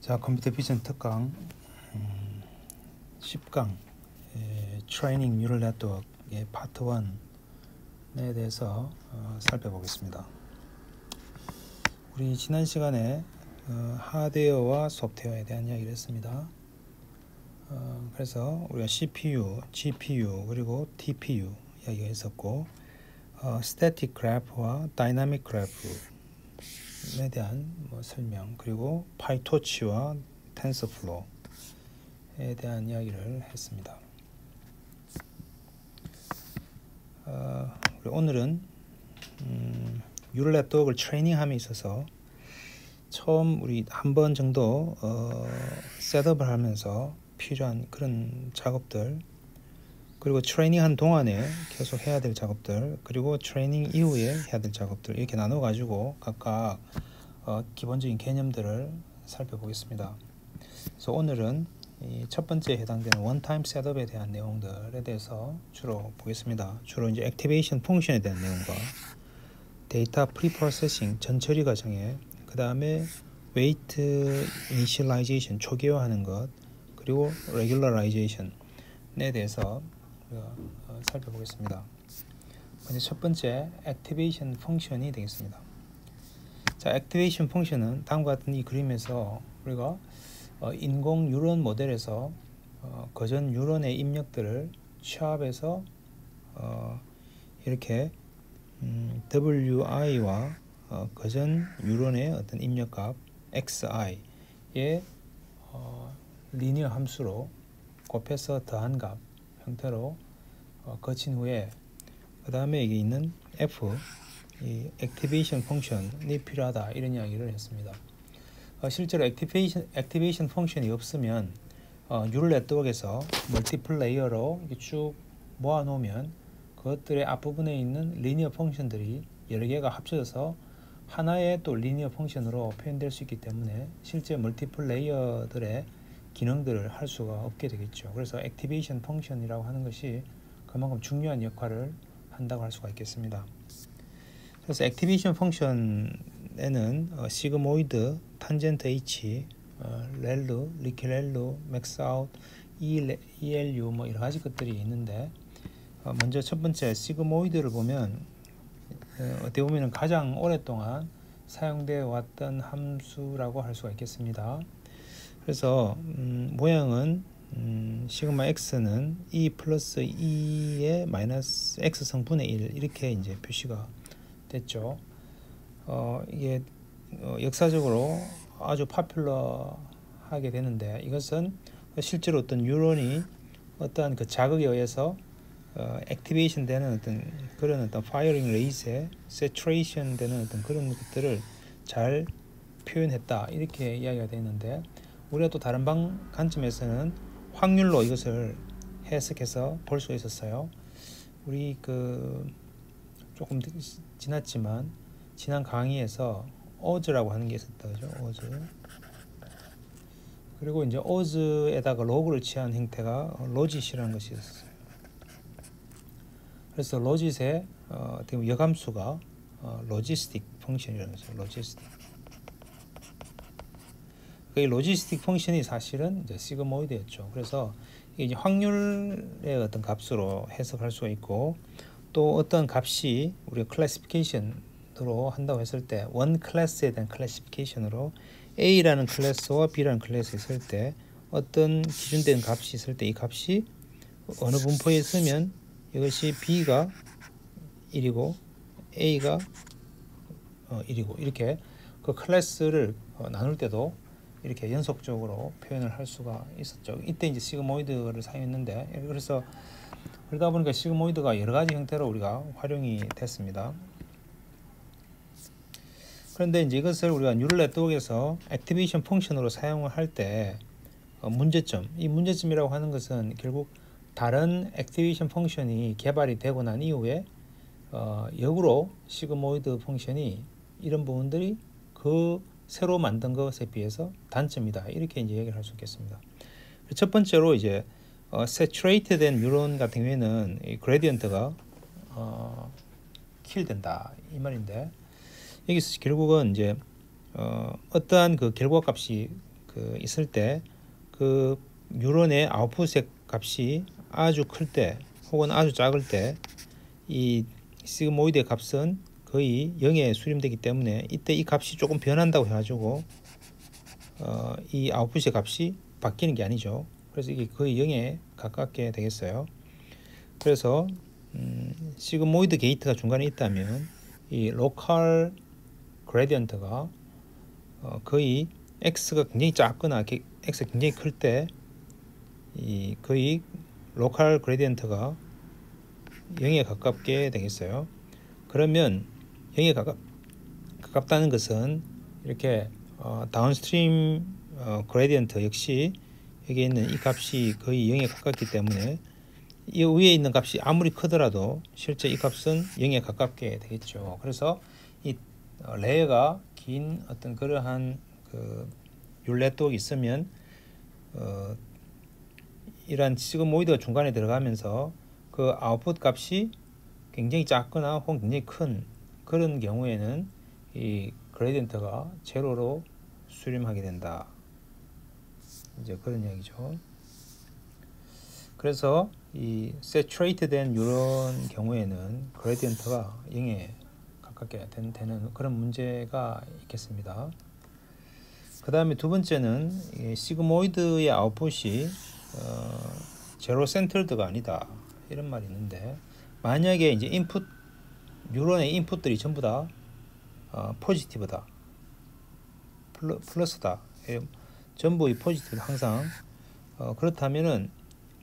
자, 컴퓨터 비전 특강 10강 트레이닝 뉴럴 네트워크의 파트 1에 대해서 살펴보겠습니다. 우리 지난 시간에 하드웨어와 소프트웨어에 대한 이야기를 했습니다. 그래서 우리가 CPU, GPU 그리고 TPU 이야기가 있었고 스태틱 그래프와 다이나믹 그래프에 대한 설명, 그리고 파이토치와 텐서플로우에 대한 이야기를 했습니다. 오늘은 뉴럴 네트워크를 트레이닝함에 있어서 처음 우리 한 번 정도 셋업을 하면서 필요한 그런 작업들, 그리고 트레이닝한 동안에 계속 해야 될 작업들, 그리고 트레이닝 이후에 해야 될 작업들, 이렇게 나눠 가지고 각각 기본적인 개념들을 살펴보겠습니다. 그래서 오늘은 이 첫 번째에 해당되는 원타임 셋업에 대한 내용들에 대해서 주로 보겠습니다. 주로 이제 액티베이션 펑션에 대한 내용과 데이터 프리프로세싱 전처리 과정에, 그 다음에 웨이트 이니셜라이제이션 초기화하는 것, 그리고 레귤러라이제이션에 대해서 살펴보겠습니다. 먼저 첫 번째 액티베이션 펑션이 되겠습니다. 자, 액티베이션 펑션은 다음과 같은 이 그림에서 우리가 인공 뉴런 모델에서 거전 뉴런의 입력들을 취합해서 이렇게 WI와 거전 뉴런의 어떤 입력값 XI의 리니어 함수로 곱해서 더한 값 형태로 거친 후에, 그 다음에 이게 있는 F, 이 액티베이션 펑션이 필요하다, 이런 이야기를 했습니다. 실제로 액티베이션 펑션이 없으면 뉴럴 네트워크에서 멀티플 레이어로 이렇게 쭉 모아 놓으면 그것들의 앞부분에 있는 리니어 펑션들이 여러 개가 합쳐져서 하나의 또 리니어 펑션으로 표현될 수 있기 때문에 실제 멀티플 레이어들의 기능들을 할 수가 없게 되겠죠. 그래서 액티베이션 펑션이라고 하는 것이 그만큼 중요한 역할을 한다고 할 수가 있겠습니다. 그래서 액티베이션 펑션에는 시그모이드, 탄젠트 H, 렐루, 리키렐루, 맥스아웃, ELU 뭐 여러 가지 것들이 있는데, 먼저 첫 번째 시그모이드를 보면 어떻게 보면 가장 오랫동안 사용되어 왔던 함수라고 할 수가 있겠습니다. 그래서 모양은 시그마 x는 e 플러스 2의 마이너스 x 성분의 1 이렇게 이제 표시가 됐죠. 이게 역사적으로 아주 파퓰러하게 되는데, 이것은 실제로 어떤 뉴런이 어떠한 그 자극에 의해서 액티베이션 되는 그런 파이어링 레이트에 세츄레이션 되는 그런 것들을 잘 표현했다, 이렇게 이야기가 되는데, 우리가 또 다른 관점에서는 확률로 이것을 해석해서 볼 수 있었어요. 우리 조금 지났지만 지난 강의에서 오즈라고 하는 게 있었죠. 오즈. 그리고 이제 오즈에다가 로그를 취한 형태가 로짓이라는 것이 있었어요. 그래서 로짓의 역함수가 로지스틱 펑션이라는 거죠. 로지스틱. 그 로지스틱 펑션이 사실은 이제 시그모이드였죠. 그래서 이제 확률의 어떤 값으로 해석할 수가 있고, 또 어떤 값이 우리가 클래시피케이션으로 한다고 했을 때 원 클래스에 대한 클래시피케이션으로 A라는 클래스와 B라는 클래스에 있을 때 어떤 기준된 값이 있을 때 이 값이 어느 분포에 있으면 이것이 B가 1이고 A가 1이고, 이렇게 그 클래스를 나눌 때도 이렇게 연속적으로 표현을 할 수가 있었죠. 이때 이제 시그모이드를 사용했는데, 그래서 그러다 보니까 시그모이드가 여러 가지 형태로 우리가 활용이 됐습니다. 그런데 이제 이것을 우리가 뉴럴 네트워크에서 액티베이션 펑션으로 사용을 할 때 이 문제점이라고 하는 것은 결국 다른 액티베이션 펑션이 개발이 되고 난 이후에 역으로 시그모이드 펑션이 이런 부분들이 새로 만든 것에 비해서 단점이다, 이렇게 이제 얘기를 할 수 있겠습니다. 첫 번째로 이제 세츄레이트 된 뉴런 같은 경우에는 이 그레디언트가 킬된다, 이 말인데, 여기서 결국은 이제 어떠한 그 결과값이 그 있을 때 그 뉴런의 아웃풋의 값이 아주 클 때 혹은 아주 작을 때 이 시그모이드의 값은 거의 0에 수렴되기 때문에 이때 이 값이 조금 변한다고 해가지고 이 아웃풋의 값이 바뀌는 게 아니죠. 그래서 이게 거의 0에 가깝게 되겠어요. 그래서 시그모이드 게이트가 중간에 있다면 이 로컬 그레디언트가 거의 x가 굉장히 작거나 x가 굉장히 클 때 이 거의 로컬 그레디언트가 0에 가깝게 되겠어요. 그러면 0에 가깝다는 것은 이렇게 다운스트림 그레디언트 역시 여기 있는 이 값이 거의 0에 가깝기 때문에 이 위에 있는 값이 아무리 크더라도 실제 이 값은 0에 가깝게 되겠죠. 그래서 이 레이어가 긴 어떤 그러한 그 율레톡이 있으면 이러한 시그모이드가 중간에 들어가면서 그 아웃풋 값이 굉장히 작거나 혹은 굉장히 큰 그런 경우에는 이 그레디언트가 제로로 수렴하게 된다. 이제 그런 이야기죠. 그래서 이 세츄레이트된 이런 경우에는 그레디언트가 0에 가깝게 되는 그런 문제가 있겠습니다. 그 다음에 두 번째는 이 시그모이드의 아웃풋이 제로 센터드가 아니다 이런 말이 있는데, 만약에 이제 인풋 뉴런의 인풋들이 전부 다 포지티브다, 플러스다, 전부 이 포지티브 항상 그렇다면은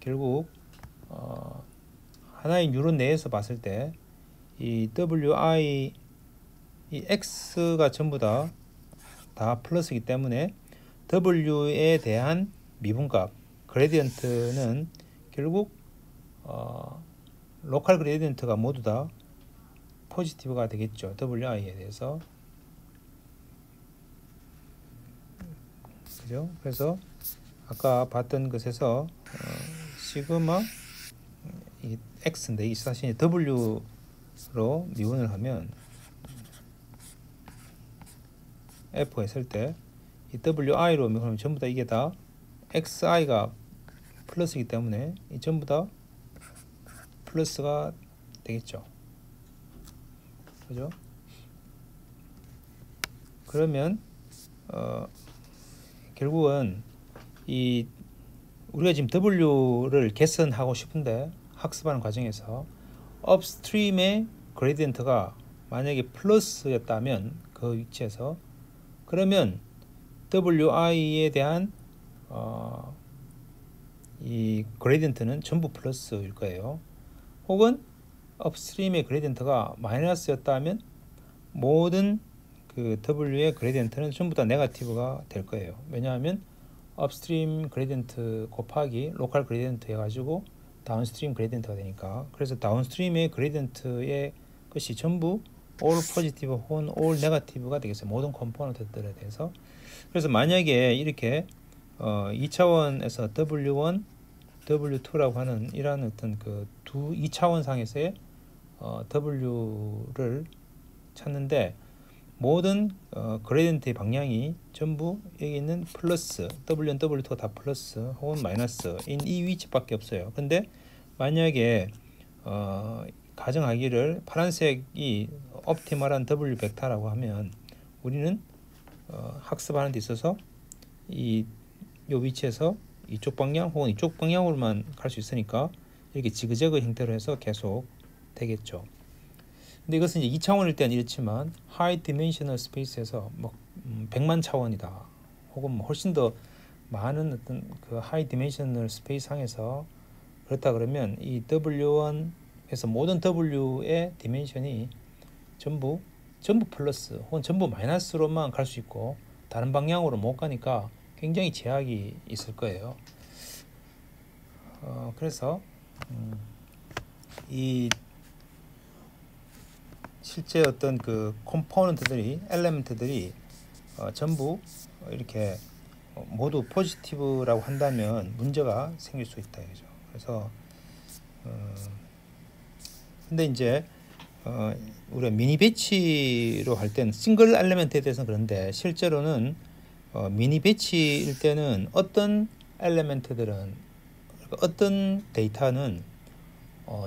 결국 하나의 뉴런 내에서 봤을 때 이 wi 이 x가 전부 다 플러스이기 때문에 w에 대한 미분값 그레디언트는 결국 로컬 그레디언트가 모두 다 포지티브가 되겠죠. wi에 대해서. 그죠? 그래서 아까 봤던 것에서 시그마 이 x인데 이 사실 w로 미분을 하면 f 했을 때 이 wi로 미분하면 전부 다 이게 다 xi가 플러스이기 때문에 이 전부 다 플러스가 되겠죠. 그죠? 그러면 결국은 이 우리가 지금 W를 개선하고 싶은데 학습하는 과정에서 업스트림의 그레디언트가 만약에 플러스였다면 그 위치에서, 그러면 wi에 대한 이 그레디언트는 전부 플러스일 거예요. 혹은 업스트림의 그레디언트가 마이너스였다면 모든 그 w의 그레디언트는 전부 다 네거티브가 될 거예요. 왜냐하면 업스트림 그레디언트 곱하기 로컬 그레디언트 해가지고 다운스트림 그레디언트가 되니까. 그래서 다운스트림의 그레디언트의 것이 전부 all 포지티브 혹은 all 네거티브가 되겠어요. 모든 컴포넌트들에 대해서. 그래서 만약에 이렇게 2차원에서 W1, W2라고 하는 이러한 어떤 그 2차원 상에서의 W를 찾는데 모든 그레디언트의 방향이 전부 여기 있는 플러스, W1, W2가 다 플러스 혹은 마이너스인 이 위치밖에 없어요. 근데 만약에 가정하기를 파란색이 옵티멀한 W 벡터라고 하면 우리는 학습하는 데 있어서 이 위치에서 이쪽 방향 혹은 이쪽 방향으로만 갈 수 있으니까 이렇게 지그재그 형태로 해서 계속 되겠죠. 근데 이것은 이제 2차원일 때는 이렇지만 하이 디멘셔널 스페이스에서 뭐 100만 차원이다 혹은 뭐 훨씬 더 많은 어떤 그 하이 디멘셔널 스페이스 상에서 그렇다 그러면 이 W1에서 모든 W의 디멘션이 전부 플러스 혹은 전부 마이너스로만 갈 수 있고 다른 방향으로 못 가니까 굉장히 제약이 있을 거예요. 그래서 이 실제 어떤 그 컴포넌트들이 엘레멘트들이 전부 이렇게 모두 포지티브라고 한다면 문제가 생길 수 있다 이거죠. 그래서 근데 이제 우리가 미니 배치로 할 때는 싱글 엘레멘트에 대해서는 그런데 실제로는 미니 배치일 때는 어떤 엘리멘트들은 어떤 데이터는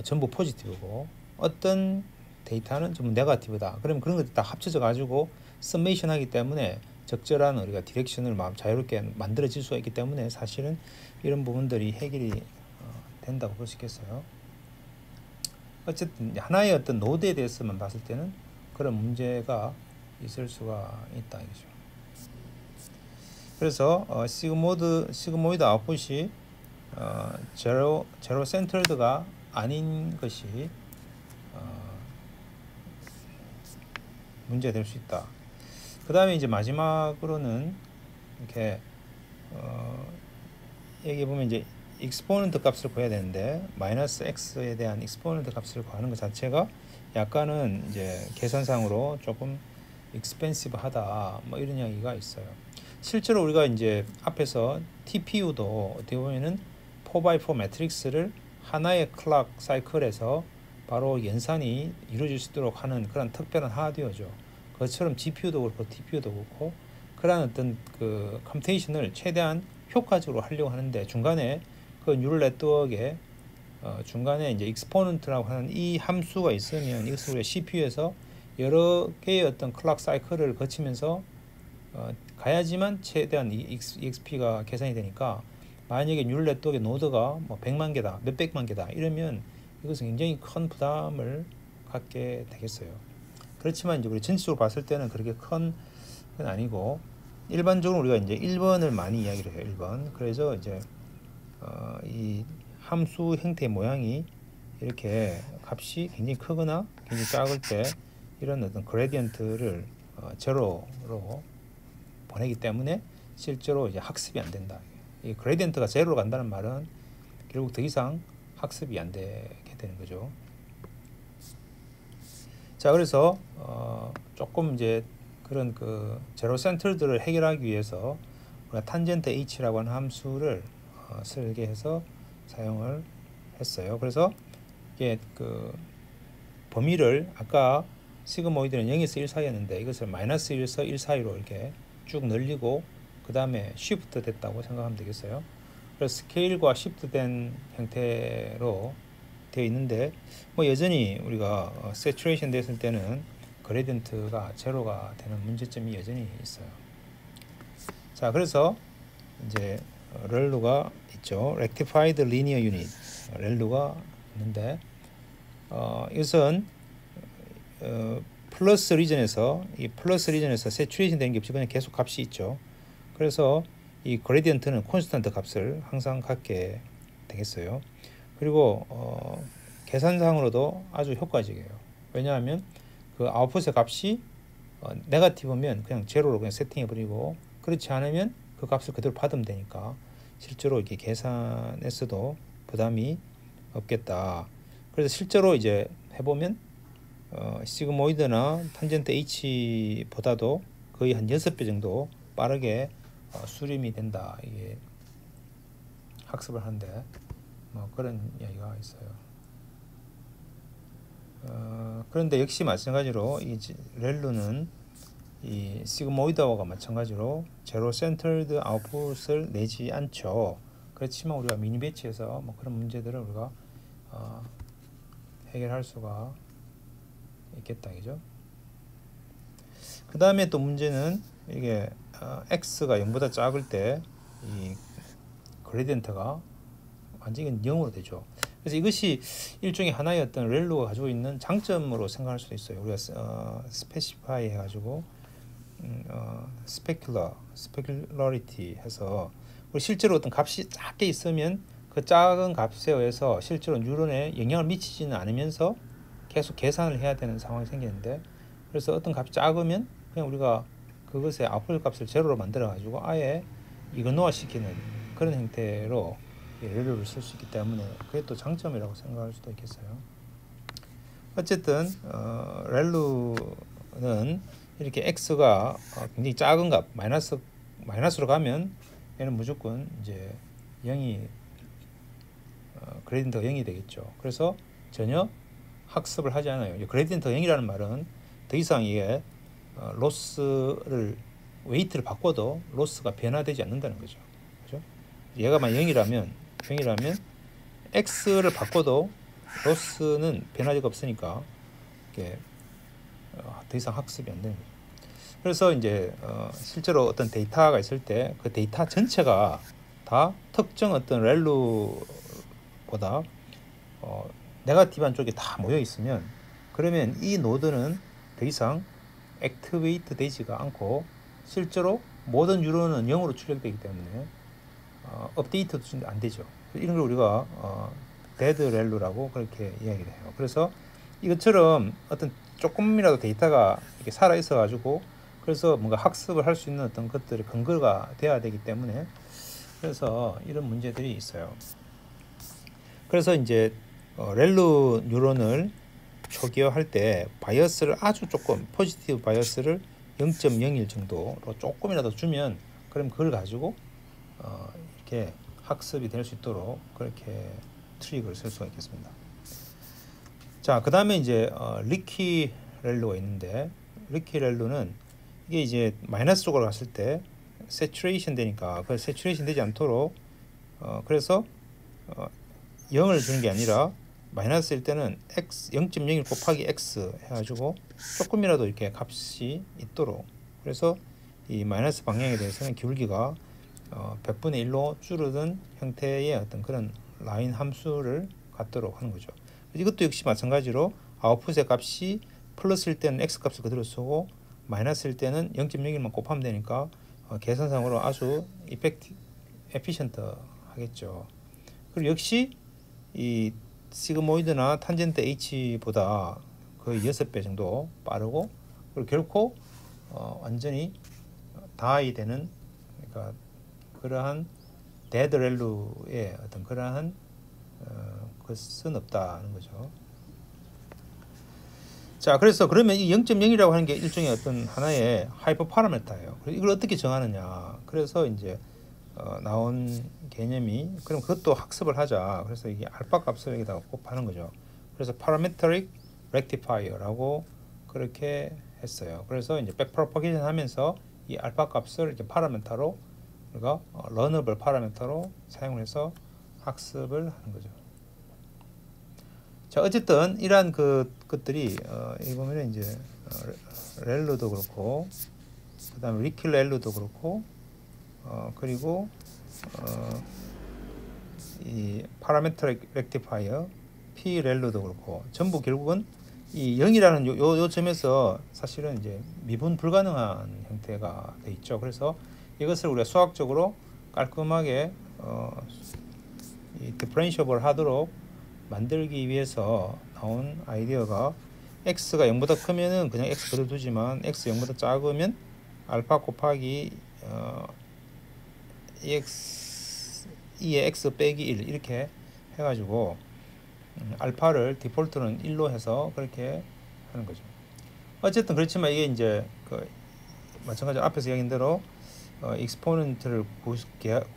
전부 포지티브고 어떤 데이터는 좀 네거티브다. 그러면 그런 것들 다 합쳐져 가지고 서메이션 하기 때문에 적절한 우리가 디렉션을 자유롭게 만들어질 수가 있기 때문에 사실은 이런 부분들이 해결이 된다고 볼 수 있겠어요. 어쨌든 하나의 어떤 노드에 대해서만 봤을 때는 그런 문제가 있을 수가 있다 이거죠. 그래서 시그모이드 아웃풋이 제로 센터드가 아닌 것이 문제될 수 있다. 그 다음에 이제 마지막으로는 이렇게 여기 보면 이제 익스포넌트 값을 구해야 되는데 마이너스 x에 대한 익스포넌트 값을 구하는 것 자체가 약간은 이제 계산상으로 조금 익스펜시브하다 뭐 이런 이야기가 있어요. 실제로 우리가 이제 앞에서 TPU도 어떻게 보면은 4x4 매트릭스를 하나의 클락 사이클에서 바로 연산이 이루어질 수 있도록 하는 그런 특별한 하드웨어죠. 그것처럼 GPU도 그렇고 TPU도 그렇고 그런 어떤 그 컴퓨테이션을 최대한 효과적으로 하려고 하는데 중간에 그 뉴럴 네트워크에 중간에 이제 익스포넌트라고 하는 이 함수가 있으면 이것을 우리가 CPU에서 여러 개의 어떤 클락 사이클을 거치면서 가야지만 최대한 EXP가 계산이 되니까 만약에 뉴럴 네트워크의 노드가 뭐 100만 개다, 몇백만 개다 이러면 이것은 굉장히 큰 부담을 갖게 되겠어요. 그렇지만 이제 우리 전체적으로 봤을 때는 그렇게 큰 건 아니고 일반적으로 우리가 이제 1번을 많이 이야기를 해요. 1번. 그래서 이제 이 함수 형태의 모양이 이렇게 값이 굉장히 크거나 굉장히 작을 때 이런 어떤 그레디언트를 제로로 보내기 때문에 실제로 이제 학습이 안 된다. 이 그레디언트가 제로로 간다는 말은 결국 더 이상 학습이 안 되게 되는 거죠. 자, 그래서 조금 이제 그런 그 제로 센터들을 해결하기 위해서 우리가 탄젠트 h라고 하는 함수를 설계해서 사용을 했어요. 그래서 이게 그 범위를 아까 시그모이드는 0에서 1 사이였는데 이것을 마이너스 1에서 1 사이로 이렇게 쭉 늘리고 그 다음에 쉬프트 됐다고 생각하면 되겠어요. 그래서 스케일과 쉬프트 된 형태로 되어 있는데 뭐 여전히 우리가 세츄레이션 됐을 때는 그레디언트가 제로가 되는 문제점이 여전히 있어요. 자, 그래서 이제 렐루가 있죠. Rectified Linear Unit 렐루가 있는데 이것은 플러스 리전에서 이 플러스 리전에서 세츄레이션 되는 게 없이 그냥 계속 값이 있죠. 그래서 이 그레디언트는 콘스턴트 값을 항상 갖게 되겠어요. 그리고 계산상으로도 아주 효과적이에요. 왜냐하면 그 아웃풋의 값이 네거티브면 그냥 제로로 그냥 세팅해 버리고 그렇지 않으면 그 값을 그대로 받으면 되니까 실제로 이렇게 계산에서도 부담이 없겠다. 그래서 실제로 이제 해보면 시그모이드나 탄젠트 H보다도 거의 한 6배 정도 빠르게 수렴이 된다. 이게 학습을 하는데 뭐 그런 이야기가 있어요. 그런데 역시 마찬가지로 이 렐루는 이 시그모이드와 마찬가지로 제로 센터드 아웃풋을 내지 않죠. 그렇지만 우리가 미니 배치에서 뭐 그런 문제들을 우리가 해결할 수가 있겠다, 그죠? 그 다음에 또 문제는 이게 x가 0보다 작을 때 이 그레디언트가 완전히 0으로 되죠. 그래서 이것이 일종의 하나의 어떤 렐루가 가지고 있는 장점으로 생각할 수도 있어요. 우리가 스페시파이 해가지고 스페큘러리티 해서 우리 실제로 어떤 값이 작게 있으면 그 작은 값에 의해서 실제로 뉴런에 영향을 미치지는 않으면서 계속 계산을 해야 되는 상황이 생기는데 그래서 어떤 값이 작으면 그냥 우리가 그것의 아웃풋 값을 제로로 만들어 가지고 아예 이거노화 시키는 그런 형태로 렐루를 쓸 수 있기 때문에 그게 또 장점이라고 생각할 수도 있겠어요. 어쨌든 렐루는 이렇게 x가 굉장히 작은 값 마이너스로 가면 얘는 무조건 이제 0이 그레디언트가 0이 되겠죠. 그래서 전혀 학습을 하지 않아요. 그레디언트 0이라는 말은 더 이상 이게 로스를 웨이트를 바꿔도 로스가 변화되지 않는다는 거죠. 그죠? 얘가 만약 0이라면 x를 바꿔도 로스는 변화가 없으니까 이게 더 이상 학습이 안 되는 거죠. 그래서 이제 실제로 어떤 데이터가 있을 때 그 데이터 전체가 다 특정 어떤 렐루보다 네거티브한 쪽에 다 모여 있으면 그러면 이 노드는 더 이상 액티베이트 되지가 않고 실제로 모든 유로는 0으로 출력되기 때문에 업데이트도 안 되죠. 이런 걸 우리가 데드 렐루라고 그렇게 이야기를 해요. 그래서 이것처럼 어떤 조금이라도 데이터가 이렇게 살아 있어 가지고 그래서 뭔가 학습을 할 수 있는 어떤 것들의 근거가 돼야 되기 때문에 그래서 이런 문제들이 있어요. 그래서 이제 렐루 뉴런을 초기화할 때 바이어스를 아주 조금 포지티브 바이어스를 0.01 정도로 조금이라도 주면 그럼 그걸 가지고 이렇게 학습이 될 수 있도록 그렇게 트릭을 쓸 수가 있겠습니다. 자, 그 다음에 이제 리키 렐루가 있는데 리키 렐루는 이게 이제 마이너스 쪽으로 갔을 때 세츄레이션 되니까 그 세츄레이션 되지 않도록 그래서 0을 주는 게 아니라 마이너스일 때는 x 0.01 곱하기 x 해가지고 조금이라도 이렇게 값이 있도록 그래서 이 마이너스 방향에 대해서는 기울기가 100분의 1로 줄어든 형태의 어떤 그런 라인 함수를 갖도록 하는 거죠. 이것도 역시 마찬가지로 아웃풋의 값이 플러스일 때는 x 값을 그대로 쓰고 마이너스일 때는 0.01만 곱하면 되니까 계산상으로 아주 에피션트 하겠죠. 그리고 역시 이 시그모이드나 탄젠트 h보다 거의 6배 정도 빠르고 그리고 결코 완전히 다이 되는 그러니까 그러한 데드 렐루의 어떤 그러한 것은 없다는 거죠. 자, 그래서 그러면 이 0.0이라고 하는 게 일종의 어떤 하나의 하이퍼 파라미터예요. 이걸 어떻게 정하느냐. 그래서 이제 나온 개념이 그럼 그것도 학습을 하자. 그래서 이게 알파 값을 여기다가 곱하는 거죠. 그래서 parametric rectifier라고 그렇게 했어요. 그래서 이제 백프로퍼게이션 하면서 이 알파 값을 이렇게 파라미터로 우리가 러너블 파라미터로 사용을 해서 학습을 하는 거죠. 자, 어쨌든 이러한 것들이 여기 보면은 이제 렐루도 그렇고 그다음에 리키 렐루도 그렇고 그리고 이 파라메트릭 렉티파이어 P 렐루도 그렇고 전부 결국은 이 0이라는 요 점에서 사실은 이제 미분 불가능한 형태가 돼 있죠. 그래서 이것을 우리가 수학적으로 깔끔하게 이 디퍼런시able 하도록 만들기 위해서 나온 아이디어가 x가 0보다 크면은 그냥 x 그대로 두지만 x 0보다 작으면 알파 곱하기 2의 x 빼기 1 이렇게 해가지고 알파를 디폴트는 1로 해서 그렇게 하는 거죠. 어쨌든 그렇지만 이게 이제 마찬가지로 앞에서 이야기한 대로 익스포넌트를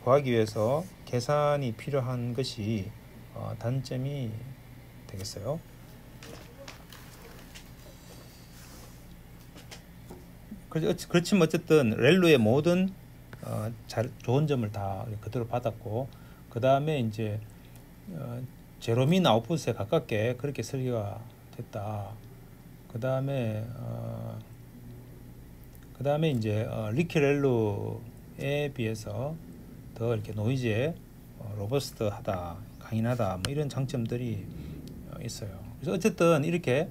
구하기 위해서 계산이 필요한 것이 단점이 되겠어요. 그렇지만 어쨌든 렐루의 모든 좋은 점을 다 그대로 받았고 그 다음에 이제 제로민 아웃풋에 가깝게 그렇게 설계가 됐다. 그 다음에 이제 리키 렐루에 비해서 더 이렇게 노이즈에 로버스트하다, 강인하다, 뭐 이런 장점들이 있어요. 그래서 어쨌든 이렇게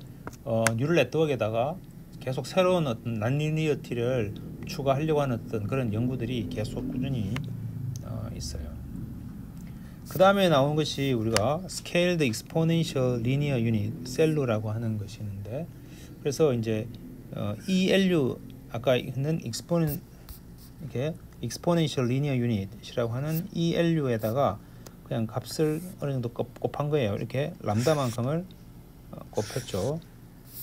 뉴럴 네트워크에다가 계속 새로운 어떤 난리니어티를 추가하려고 하는 어떤 그런 연구들이 계속 꾸준히 있어요. 그 다음에 나온 것이 우리가 Scaled Exponential Linear Unit, 셀루라고 하는 것이 있는데, 그래서 이제 ELU 아까 있는 이렇게 Exponential Linear Unit이라고 하는 ELU에다가 그냥 값을 어느 정도 곱한 거예요. 이렇게 람다만큼을 곱했죠.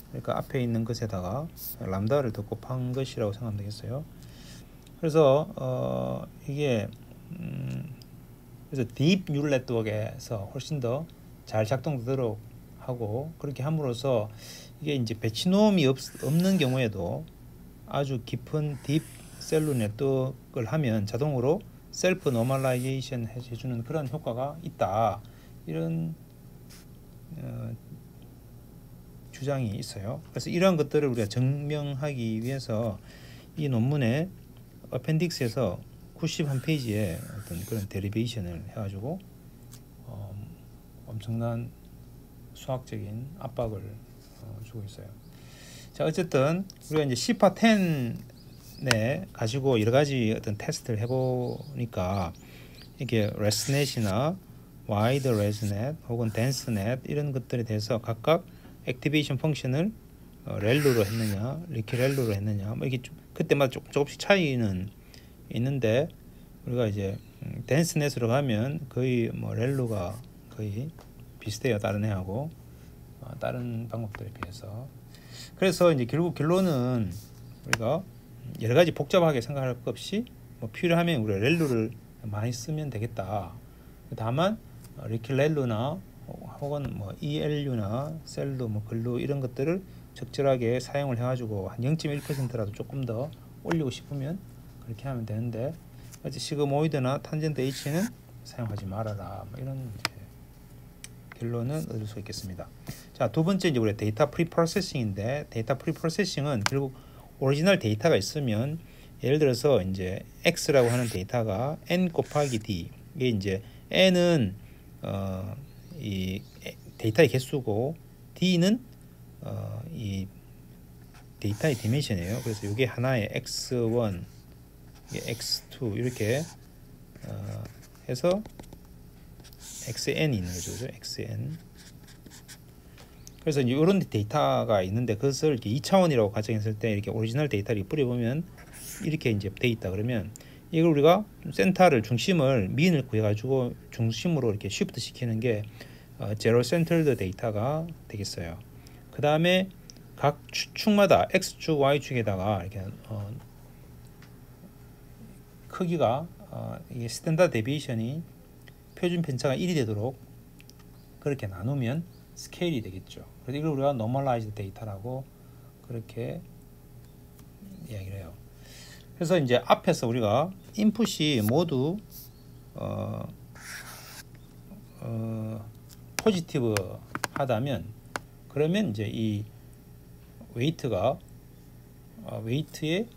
그러니까 앞에 있는 것에다가 람다를 더 곱한 것이라고 생각하면 되겠어요. 그래서 이게 그래서 딥 뉴럴 네트워크에서 훨씬 더 잘 작동되도록 하고 그렇게 함으로써 이게 이제 배치 노음이 없는 경우에도 아주 깊은 딥 셀로 냅득을 하면 자동으로 셀프 노멀라이제이션 해주는 그런 효과가 있다. 이런 주장이 있어요. 그래서 이러한 것들을 우리가 증명하기 위해서 이 논문의 어펜딕스에서 91페이지에 어떤 그런 데리베이션을 해가지고 엄청난 수학적인 압박을 주고 있어요. 자, 어쨌든 우리가 이제 CPA-10에 가지고 여러 가지 어떤 테스트를 해보니까 이게 레스넷이나 와이드 레스넷 혹은 덴스넷 이런 것들에 대해서 각각 액티베이션 펑션을 렐루로 했느냐, 리키렐루로 했느냐, 뭐 이게 그때마다 조금씩 차이는 있는데 우리가 이제 덴스넷으로 가면 거의 뭐 렐루가 거의 비슷해요. 다른 애하고 다른 방법들에 비해서. 그래서 이제 결국 결론은 우리가 여러 가지 복잡하게 생각할 것 없이 뭐 필요하면 우리가 렐루를 많이 쓰면 되겠다. 다만 리키렐루나 혹은 뭐 ELU나 셀루, 뭐 글루 이런 것들을 적절하게 사용을 해가지고 한 0.1%라도 조금 더 올리고 싶으면 그렇게 하면 되는데 시그모이드나 탄젠트 H는 사용하지 말아라. 뭐 이런 결론은 얻을 수 있겠습니다. 자, 두 번째 이제 우리 데이터 프리프로세싱인데 데이터 프리프로세싱은 결국 오리지널 데이터가 있으면 예를 들어서 이제 X라고 하는 데이터가 N 곱하기 D 이게 이제 N은 이 데이터의 개수고 D는 이 데이터의 디멘션이에요. 그래서 이게 하나의 X1, X2 이렇게 해서 XN이 있는 거죠. 그죠? XN. 그래서 이제 이런 데이터가 있는데 그것을 2차원이라고 가정했을 때 이렇게 오리지널 데이터를 뿌려보면 이렇게 이제 돼 있다. 그러면 이걸 우리가 센터를 중심을 미인을 구해가지고 중심으로 이렇게 쉬프트 시키는 게 제로 센터드 데이터가 되겠어요. 그 다음에 각 축마다 X축, Y축에다가 이렇게 크기가 이게 스탠다드 데비에이션이 표준 편차가 1이 되도록 그렇게 나누면 스케일이 되겠죠. 그래서 이걸 우리가 노멀라이즈드 데이터라고 그렇게 이야기를 해요. 그래서 이제 앞에서 우리가 인풋이 모두 포지티브 하다면 그러면 이제 이 웨이트가 웨이트의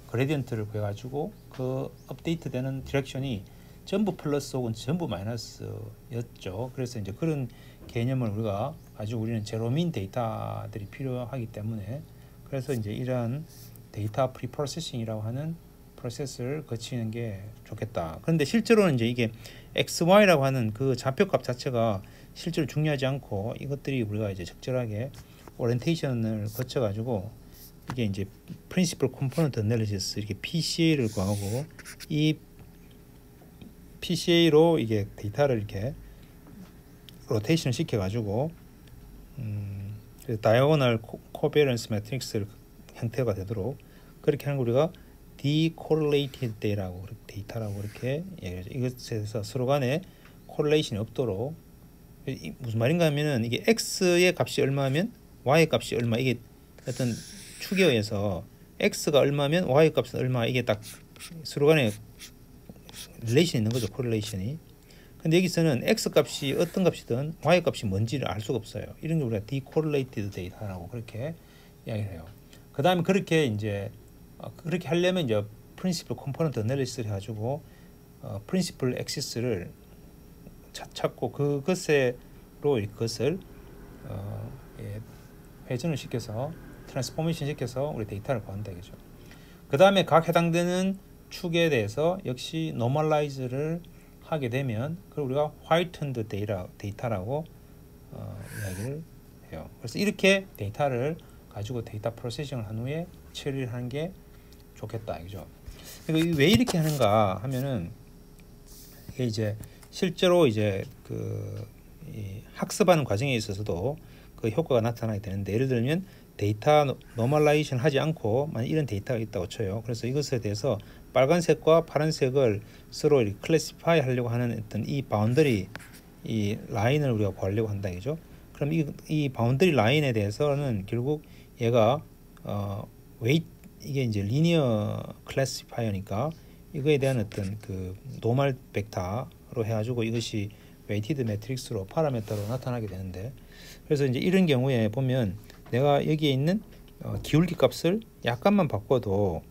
그레디언트를 구해가지고 그 업데이트되는 디렉션이 전부 플러스 혹은 전부 마이너스였죠. 그래서 이제 그런 개념을 우리가 가지고 우리는 제로민 데이터들이 필요하기 때문에 그래서 이제 이러한 데이터 프리프로세싱이라고 하는 프로세스를 거치는 게 좋겠다. 그런데 실제로는 이제 이게 XY라고 하는 그 좌표값 자체가 실제로 중요하지 않고 이것들이 우리가 이제 적절하게 오리엔테이션을 거쳐 가지고 이게 이제 프린시플 컴포넌트 애널리시스 이렇게 PCA를 구하고 이 PCA로 이게 데이터를 이렇게 로테이션 시켜 가지고 다이어고널 코베런스 매트릭스 형태가 되도록 그렇게 하는 거 우리가 decorrelated 데이터라고 이렇게 얘기하죠. 이것에서 서로 간에 코릴레이션이 없도록 무슨 말인가 하면은 이게 x의 값이 얼마면 y의 값이 얼마 이게 어떤 축에 의해서 x가 얼마면 y의 값은 얼마 이게 딱 서로 간에 릴레이션이 있는 거죠. 코릴레이션이. 근데 여기서는 x 값이 어떤 값이든 y 값이 뭔지를 알 수가 없어요. 이런 게 우리가 decorrelated 데이터라고 그렇게 이야기를 해요. 그 다음에 그렇게 이제 그렇게 하려면 이제 프린시플 컴포넌트 애널리시스를 해가지고 프린시플 액시스를 찾고 그것으로 그것을 회전을 시켜서 트랜스포메이션 시켜서 우리 데이터를 구한다 이거죠. 그 다음에 각 해당되는 축에 대해서 역시 노멀라이즈를 하게 되면 그걸 우리가 화이튼드 데이터라고 이야기를 해요. 그래서 이렇게 데이터를 가지고 데이터 프로세싱을 한 후에 처리를 하는 게 좋겠다 이거죠. 왜 이렇게 하는가 하면은 이게 이제 실제로 이제 이 학습하는 과정에 있어서도 그 효과가 나타나게 되는데 예를 들면 데이터 노멀라이제이션 하지 않고 만약 이런 데이터가 있다고 쳐요. 그래서 이것에 대해서 빨간색과 파란색을 서로 이렇게 클래시파이 하려고 하는 어떤 이 바운더리 이 라인을 우리가 구하려고 한다 이죠. 그럼 이 바운더리 라인에 대해서는 결국 얘가 이게 이제 리니어 클래시파이어니까 이거에 대한 어떤 그 노멀 벡터로 해가지고 이것이 웨이티드 매트릭스로 파라미터로 나타나게 되는데, 그래서 이제 이런 경우에 보면 내가 여기에 있는 기울기 값을 약간만 바꿔도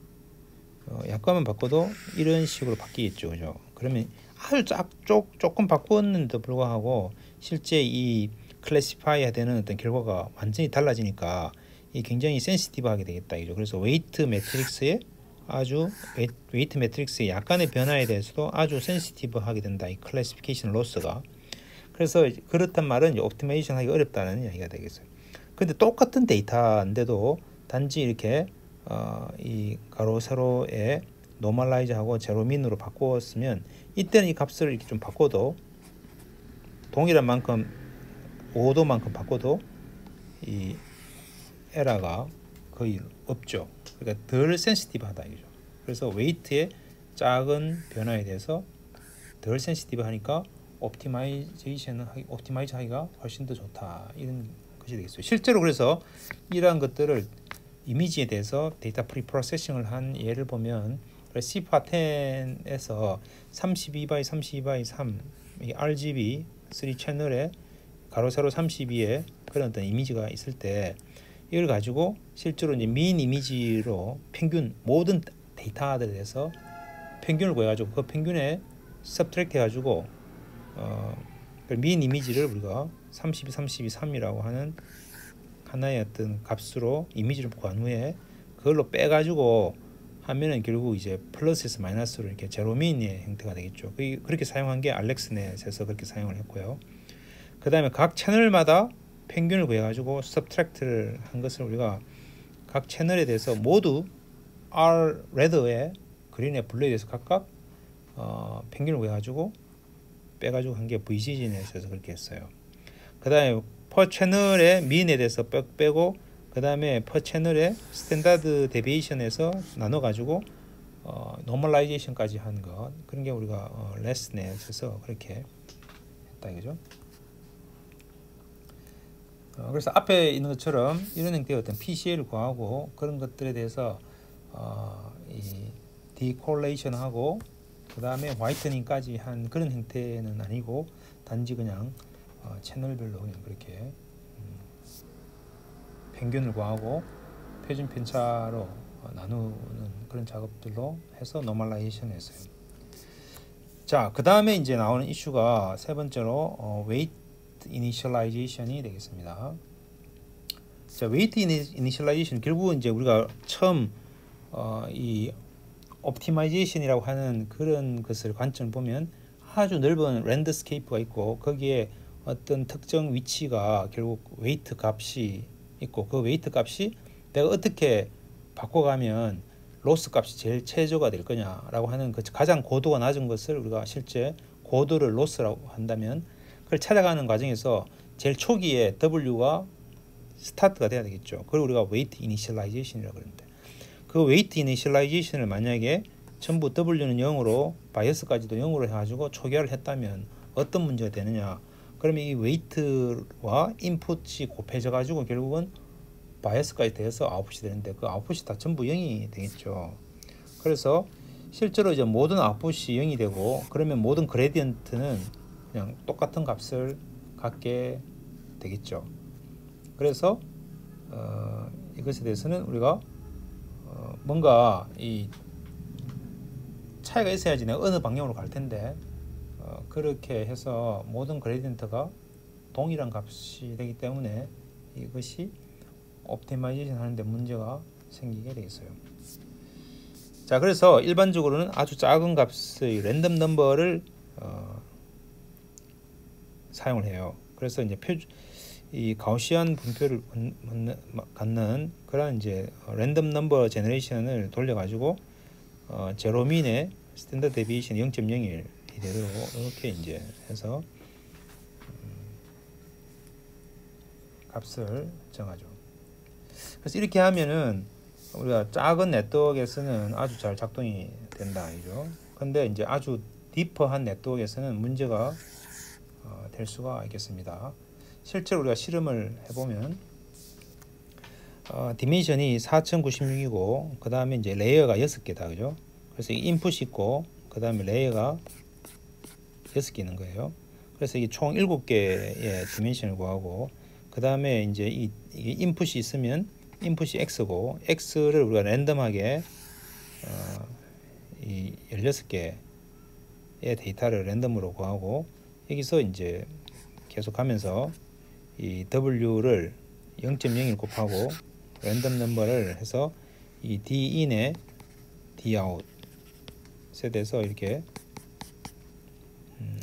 이런 식으로 바뀌겠죠, 그죠? 그러면 아주 조금 바꿨는데도 불구하고 실제 이 클래시파이어 되는 어떤 결과가 완전히 달라지니까 이 굉장히 센시티브하게 되겠다, 이죠. 그래서 웨이트 매트릭스의 약간의 변화에 대해서도 아주 센시티브하게 된다, 이 클래시피케이션 로스가. 그래서 그렇단 말은 이제 옵티마이제이션 하기 어렵다는 이야기가 되겠어요. 근데 똑같은 데이터인데도 단지 이렇게 이 가로 세로에 노멀라이즈하고 제로민으로 바꾸었으면 이때는 이 값을 이렇게 좀 바꿔도 동일한 만큼 5도만큼 바꿔도 이 에러가 거의 없죠. 그러니까 덜 센시티브하다 이죠. 그래서 웨이트의 작은 변화에 대해서 덜 센시티브하니까 옵티마이즈 하기가 훨씬 더 좋다, 이런 것이 되겠어요. 실제로 그래서 이러한 것들을 이미지에 대해서 데이터 프리프로세싱을 한 예를 보면 C-10에서 32x32x3 RGB 3 채널에 가로 세로 32의 그런 어떤 이미지가 있을 때 이걸 가지고 실제로 이제 민 이미지로 평균 모든 데이터들에 대해서 평균을 구해가지고 그 평균에 서브트랙트 해가지고 민 이미지를 우리가 32, 32, 3이라고 하는 하나의 어떤 값으로 이미지를 구한 후에 그걸로 빼가지고 하면은 결국 이제 플러스에서 마이너스로 이렇게 제로민의 형태가 되겠죠. 그렇게 사용한 게 알렉스넷에서 그렇게 사용을 했고요. 그 다음에 각 채널마다 평균을 구해가지고 서브트랙트를 한 것을 우리가 각 채널에 대해서 모두 R 레드에 그린에 블루에 대해서 각각 평균을 구해가지고 빼가지고 한 게 VGG넷에서 그렇게 했어요. 그 다음에 퍼 채널의 민에 대해서 빼고 그 다음에 퍼 채널의 스탠다드 데비에이션에서 나눠가지고 노멀라이제이션까지 한 것, 그런 게 우리가 레스넷에서 그렇게 했다 이거죠. 그래서 앞에 있는 것처럼 이런 형태의 어떤 PCA를 구하고 그런 것들에 대해서 이 디콜레이션하고 그 다음에 화이트닝까지 한 그런 형태는 아니고 단지 그냥 채널별로 그냥 그렇게 평균을 구하고 표준 편차로 나누는 그런 작업들로 해서 노멀라이제이션 했어요. 자, 그 다음에 이제 나오는 이슈가 세 번째로 웨이트 이니셜라이제이션이 되겠습니다. 자, 웨이트 이니셜라이제이션 결국은 이제 우리가 처음 이 옵티마이제이션이라고 하는 그런 것을 관점을 보면 아주 넓은 랜드스케이프가 있고 거기에 어떤 특정 위치가 결국 웨이트 값이 있고 그 웨이트 값이 내가 어떻게 바꿔가면 로스 값이 제일 최저가 될 거냐라고 하는 그 가장 고도가 낮은 것을 우리가 실제 고도를 로스라고 한다면 그걸 찾아가는 과정에서 제일 초기에 W가 스타트가 돼야 되겠죠. 그걸 우리가 웨이트 이니셜라이제이션이라고 그러는데 그 웨이트 이니셜라이제이션을 만약에 전부 W는 0으로 바이어스까지도 0으로 해가지고 초기화를 했다면 어떤 문제가 되느냐. 그러면 이 웨이트와 인풋이 곱해져 가지고 결국은 바이어스까지 돼서 아웃풋이 되는데 그 아웃풋이 다 전부 0이 되겠죠. 그래서 실제로 이제 모든 아웃풋이 0이 되고 그러면 모든 그레디언트는 그냥 똑같은 값을 갖게 되겠죠. 그래서 이것에 대해서는 우리가 뭔가 이 차이가 있어야지 내가 어느 방향으로 갈 텐데 그렇게 해서 모든 그레디언트가 동일한 값이 되기 때문에 이것이 옵티마이제이션 하는데 문제가 생기게 되겠어요. 자, 그래서 일반적으로는 아주 작은 값의 랜덤 넘버를 사용을 해요. 그래서 이제 이 가우시안 분표를 갖는 그런 이제 랜덤 넘버 제너레이션을 돌려가지고 제로민의 스탠더드 데비에이션 0.01 이대로 이렇게 이제 해서 값을 정하죠. 그래서 이렇게 하면은 우리가 작은 네트워크에서는 아주 잘 작동이 된다 이죠. 근데 이제 아주 디퍼한 네트워크에서는 문제가 될 수가 있겠습니다. 실제로 우리가 실험을 해보면 디멘션이 4096이고 그 다음에 이제 레이어가 6개다, 그죠? 그래서 인풋이 있고 그 다음에 레이어가 6개 있는 거예요. 그래서 이게 총 7개의 디멘션을 구하고 그 다음에 이제 이게 인풋이 있으면 인풋이 x고 x를 우리가 랜덤하게 이 16개의 데이터를 랜덤으로 구하고 여기서 이제 계속 가면서 이 w를 0.01 곱하고 랜덤 넘버를 해서 이 din에 dout에 대해서 이렇게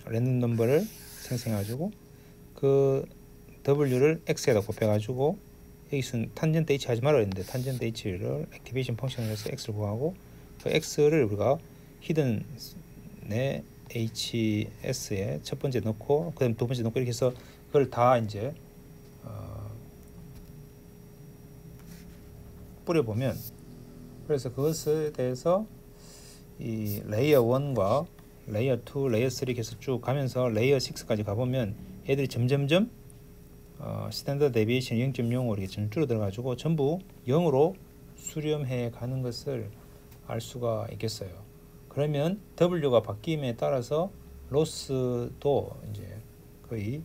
랜덤 넘버를 생성해가지고 그 w를 x에다 곱해가지고 여기서는 탄젠트 h 하지 말아야 했는데 탄젠트 h를 액티베이션 펑션을 해서 x를 구하고 그 x를 우리가 히든의 hs에 첫 번째 넣고 그 다음 두 번째 넣고 이렇게 해서 그걸 다 이제 뿌려보면 그래서 그것에 대해서 이 레이어 1과 레이어 2, 레이어 3 계속 쭉 가면서 레이어 6까지 가보면 애들이 점점점 스탠더드 데비에이션 0.05 이렇게 좀 줄어들어 가지고 전부 0으로 수렴해 가는 것을 알 수가 있겠어요. 그러면 W가 바뀜에 따라서 로스도 이제 거의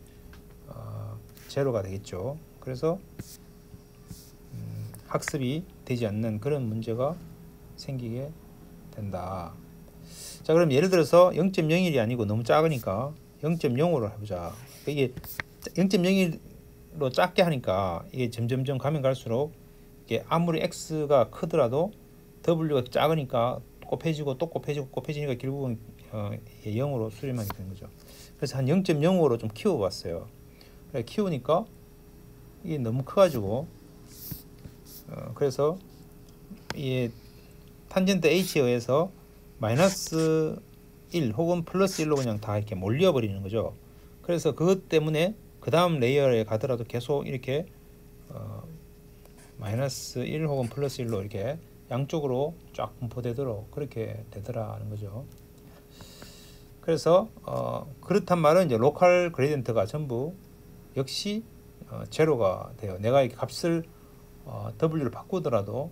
제로가 되겠죠. 그래서 학습이 되지 않는 그런 문제가 생기게 된다. 자, 그럼 예를 들어서 0.01이 아니고 너무 작으니까 0.05로 해보자. 이게 0.01로 작게 하니까 이게 점점점 가면 갈수록 이게 아무리 x가 크더라도 w가 작으니까 곱해지고 또 곱해지고 곱해지니까 결국은 0으로 수렴하게 되는 거죠. 그래서 한 0.05로 좀 키워봤어요. 키우니까 이게 너무 커가지고 그래서 이 탄젠트 h에 의해서 마이너스 1 혹은 플러스 1로 그냥 다 이렇게 몰려버리는 거죠. 그래서 그것 때문에 그 다음 레이어에 가더라도 계속 이렇게 마이너스 1 혹은 플러스 1로 이렇게 양쪽으로 쫙 분포되도록 그렇게 되더라는 거죠. 그래서 그렇단 말은 이제 로컬 그레디언트가 전부 역시 제로가 돼요. 내가 이 값을 w를 바꾸더라도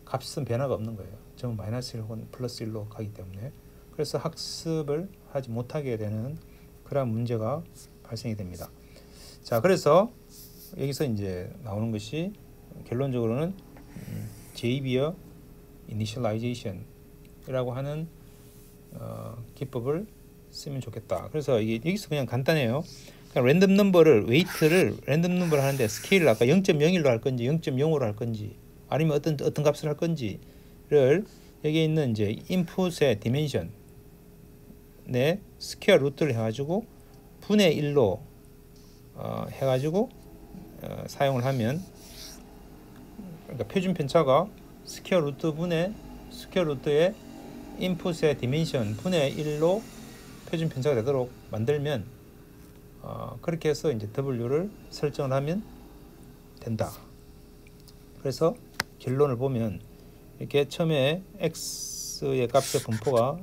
값은 변화가 없는 거예요. 전부 마이너스 1 혹은 플러스 1로 가기 때문에 그래서 학습을 하지 못하게 되는 그런 문제가 발생이 됩니다. 자, 그래서 여기서 이제 나오는 것이 결론적으로는 제이비어 이니셜라이제이션이라고 하는 기법을 쓰면 좋겠다. 그래서 이게 여기서 그냥 간단해요. 그냥 랜덤 넘버를 웨이트를 랜덤 넘버를 하는데 스케일을 아까 0.01로 할 건지 0.05로 할 건지 아니면 어떤 값을 할 건지를 여기 있는 이제 인풋의 디멘션 내 스퀘어 루트를 해가지고 분의 1로 해가지고 사용을 하면 그러니까 표준 편차가 스퀘어 루트 분의 스퀘어 루트의 인풋의 디멘션 분의 1로 표준 편차가 되도록 만들면 그렇게 해서 이제 w를 설정을 하면 된다. 그래서 결론을 보면 이렇게 처음에 x의 값의 분포가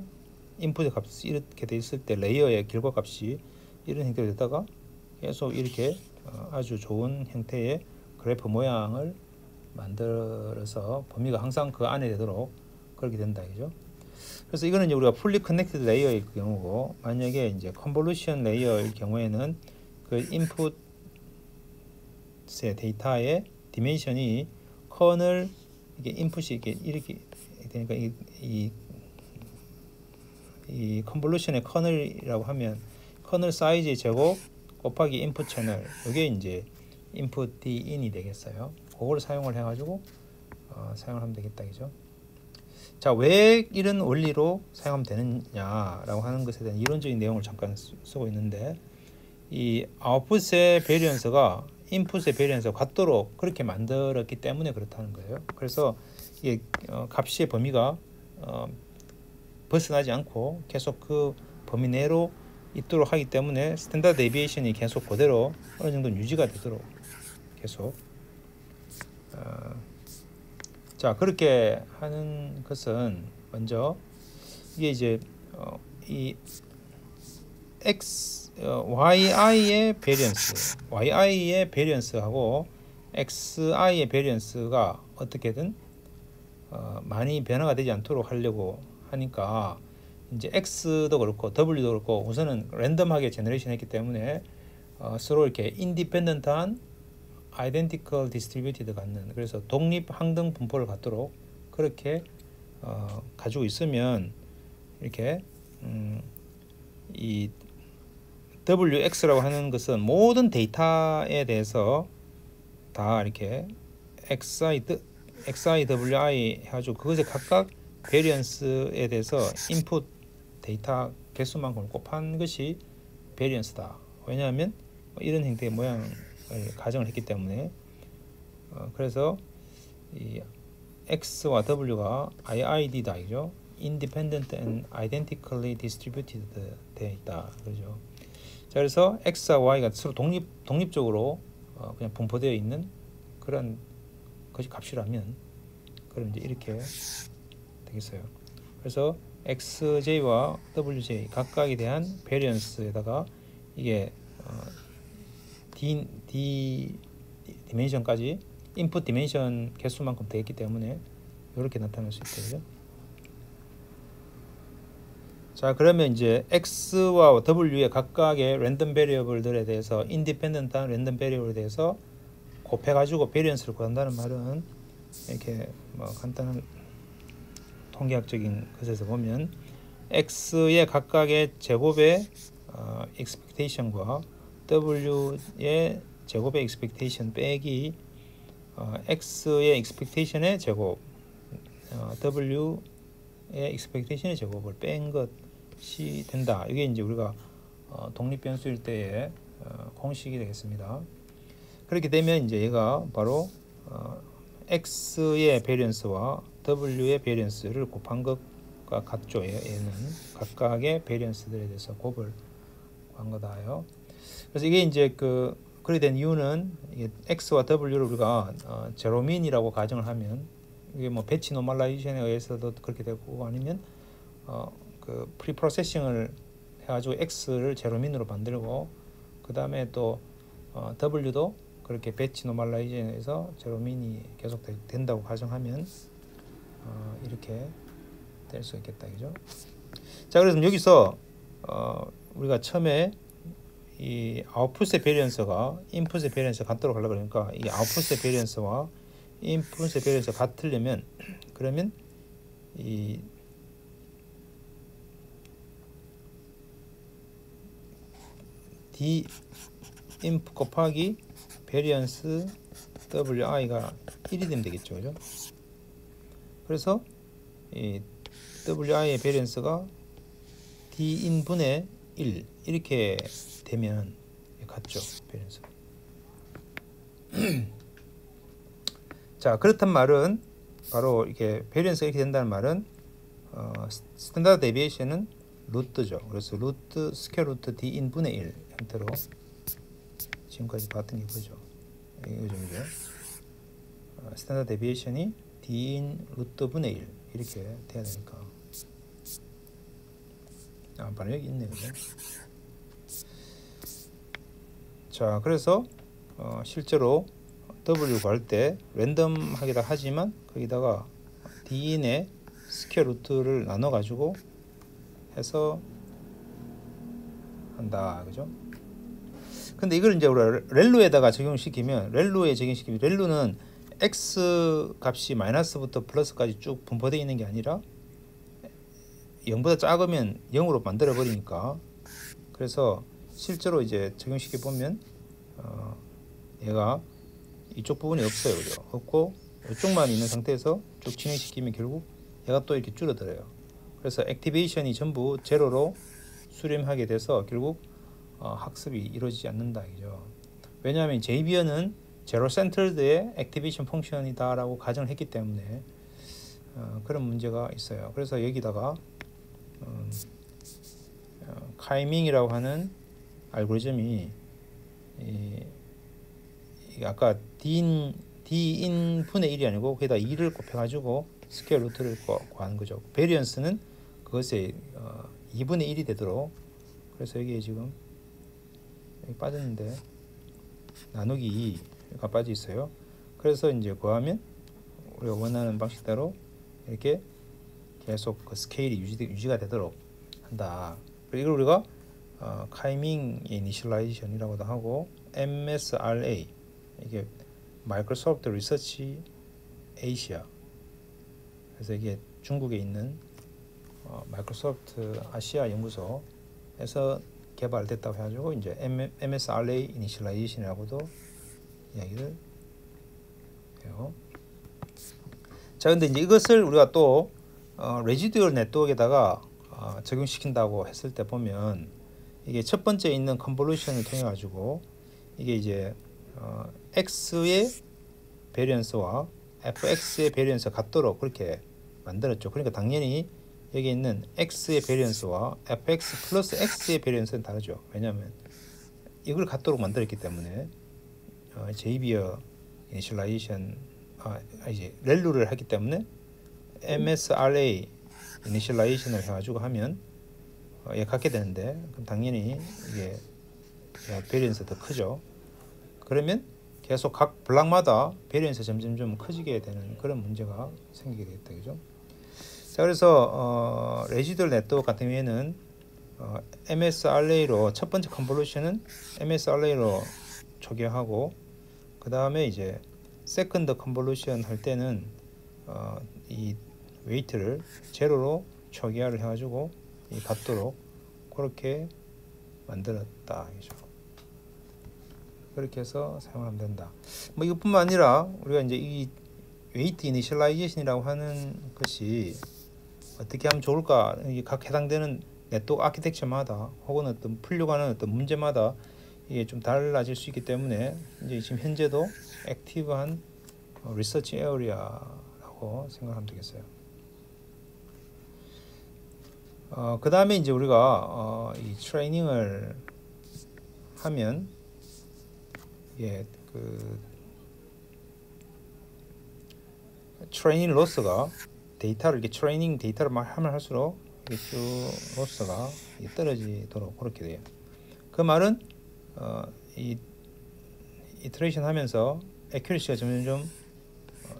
인풋의 값이 이렇게 돼 있을 때 레이어의 결과 값이 이런 형태로 되다가 계속 이렇게 아주 좋은 형태의 그래프 모양을 만들어서 범위가 항상 그 안에 되도록 그렇게 된다, 그죠? 그래서 이거는 이제 우리가 풀리 커넥티드 레이어의 경우고, 만약에 이제 컨볼루션 레이어의 경우에는 그 인풋의 데이터의 디멘션이 커널 이게 인풋이 이렇게 되니까 이 컨볼루션의 커널이라고 하면 커널 사이즈의 제곱 곱하기 인풋 채널, 이게 이제 인풋 din이 되겠어요. 그걸 사용을 해가지고 사용을 하면 되겠다, 그죠? 자, 왜 이런 원리로 사용하면 되느냐라고 하는 것에 대한 이론적인 내용을 잠깐 쓰고 있는데, 이 아웃풋의 베리언스가 인풋의 베리언스와 같도록 그렇게 만들었기 때문에 그렇다는 거예요. 그래서 이게 값의 범위가 벗어나지 않고 계속 그 범위 내로 있도록 하기 때문에 스탠다드 데비에이션이 계속 그대로 어느 정도 유지가 되도록 계속 자, 그렇게 하는 것은 먼저 이게 이제 이 yi의 베리언스, yi의 베리언스하고 xi의 베리언스가 어떻게든 많이 변화가 되지 않도록 하려고 하니까 이제 x도 그렇고 w도 그렇고 우선은 랜덤하게 제너레이션 했기 때문에 서로 이렇게 인디펜던트한 identical distributed 갖는, 그래서 독립 항등 분포를 갖도록 그렇게 가지고 있으면 이렇게 이 wx라고 하는 것은 모든 데이터에 대해서 다 이렇게 xi, wi 해가지고 그것에 각각 베리언스에 대해서 인풋 데이터 개수만큼을 곱한 것이 베리언스다. 왜냐하면 이런 형태의 모양을 가정을 했기 때문에 그래서 이 x와 w가 IID다 이죠. Independent and Identically Distributed 되어 있다. 그렇죠. 자, 그래서 x와 y가 서로 독립적으로 그냥 분포되어 있는 그런 것이 값이라면 그럼 이제 이렇게 되겠어요. 그래서 xj와 wj 각각에 대한 베리언스에다가 이게 d 디멘션까지 인풋 디멘션 개수만큼 되어 있기 때문에 이렇게 나타날 수 있죠. 자, 그러면 이제 x와 w의 각각의 랜덤 베리어블들에 대해서 인디펜던트한 랜덤 베리어블에 대해서 곱해가지고 베리언스를 구한다는 말은 이렇게 간단한 통계학적인 것에서 보면 x의 각각의 제곱의 expectation과 w의 제곱의 expectation 빼기 x의 expectation의 제곱 w의 expectation의 제곱을 뺀 것이 된다. 이게 이제 우리가 독립변수일 때의 공식이 되겠습니다. 그렇게 되면 이제 얘가 바로 x의 베리언스와 w의 베리언스를 곱한 것과 같죠. 얘는 각각의 베리언스들에 대해서 곱을 한 거다요. 그래서 이게 이제 그렇게 된 이유는 이게 x와 w를 우리가 제로민이라고 가정을 하면 이게 뭐 배치 노멀라이제이션에 의해서도 그렇게 되고 아니면 그 프리프로세싱을 해가지고 x를 제로민으로 만들고 그 다음에 또 w도 그렇게 배치 노멀라이제이션에서 제로민이 계속 된다고 가정하면 이렇게 될 수 있겠다, 그죠? 자, 그래서 여기서 우리가 처음에 이 아웃풋의 베리언스가 인풋의 베리언스가 같도록 하려고 그러니까 이 아웃풋의 베리언스와 인풋의 베리언스가 같으려면 그러면 이 d 인풋 곱하기 베리언스 wi가 1이 되면 되겠죠, 그죠? 그래서 이 wi의 베리언스가 d인분의 1 이렇게 되면 같죠, 베리언스. 자, 그렇단 말은 바로 이렇게 베리언스가 이렇게 된다는 말은 스탠다드 데비에이션은 루트죠. 그래서 루트 스퀘어 루트 d인분의 1 형태로 지금까지 봤던 게 그죠. 이거죠. 스탠다드 데비에이션이 d인 루트 분의 1 이렇게 돼야 되니까. 바로 여기 있네요. 자, 그래서 실제로 W 구할 때 랜덤하기도 하지만 거기다가 d인의 스퀘어 루트를 나눠 가지고 해서 한다, 그죠? 근데 이걸 이제 우리가 렐루에다가 적용시키면 렐루는 x 값이 마이너스부터 플러스까지 쭉 분포되어 있는 게 아니라 0보다 작으면 0으로 만들어 버리니까, 그래서 실제로 이제 적용시켜 보면 얘가 이쪽 부분이 없어요, 그죠? 없고 이쪽만 있는 상태에서 쭉 진행시키면 결국 얘가 또 이렇게 줄어들어요. 그래서 액티베이션이 전부 제로로 수렴하게 돼서 결국 학습이 이루어지지 않는다, 그죠? 왜냐하면 JV어는 제로 센터드의 액티베이션 펑션이다라고 가정을 했기 때문에 그런 문제가 있어요. 그래서 여기다가 카이밍이라고 하는 알고리즘이 아까 d인 분의 1이 아니고 거기다 2를 곱해가지고 스퀘어 루트를 구하는 거죠. 베리언스는 그것의 2분의 1이 되도록, 그래서 여기에 지금 여기 빠졌는데 나누기 2가 빠져 있어요. 그래서 이제 구하면 우리가 원하는 방식대로 이렇게 계속 그 스케일이 유지가 되도록 한다. 이걸 우리가 타이밍 이니셜라이제이션이라고도 하고 MSRA, 이게 마이크로소프트 리서치 아시아, 그래서 이게 중국에 있는 마이크로소프트 아시아 연구소에서 개발됐다고 해가지고 이제 MSRA 이니셜라이제이션이라고도 이야기를 해요. 자, 근데 이제 이것을 우리가 또 레지듀얼 네트워크에다가 적용시킨다고 했을 때 보면 이게 첫 번째 있는 컨볼루션을 통해 가지고 이게 이제 x의 베리언스와 fx의 베리언스 같도록 그렇게 만들었죠. 그러니까 당연히 여기 있는 x의 베리언스와 fx 플러스 x의 베리언스는 다르죠. 왜냐하면 이걸 같도록 만들었기 때문에 제이비어 이니셜라이제이션 이제 렐루를 하기 때문에 MSRA 이니셜라이제이션을 해가지고 하면 같게 되는데, 그럼 당연히 이게 베리언스 더 크죠. 그러면 계속 각 블락마다 베리언스 점점 좀 커지게 되는 그런 문제가 생기게 되겠다, 그죠? 자, 그래서 레지듀얼 네트워크 같은 경우에는 MSRA로 첫 번째 컨볼루션은 MSRA로 초기화하고, 그 다음에 이제 세컨드 컨볼루션 할 때는 이 웨이트를 제로로 초기화를 해가지고 이 같도록 그렇게 만들었다, 그죠? 그렇게 해서 사용하면 된다. 뭐 이것뿐만 아니라 우리가 이제 이 웨이트 이니셜라이제이션이라고 하는 것이 어떻게 하면 좋을까? 이게 각 해당되는 네트워크 아키텍처마다 혹은 어떤 풀려고 하는 어떤 문제마다 이게 좀 달라질 수 있기 때문에 이제 지금 현재도 액티브한 리서치 에어리아라고 생각하면 되겠어요. 그 다음에 이제 우리가 이 트레이닝을 하면 그 트레이닝 로스가 데이터를 이렇게 트레이닝 데이터를 하면 할수록 이게 쭉 로스가 떨어지도록 그렇게 돼요. 그 말은 이 이터레이션 하면서 애큐리시가 점점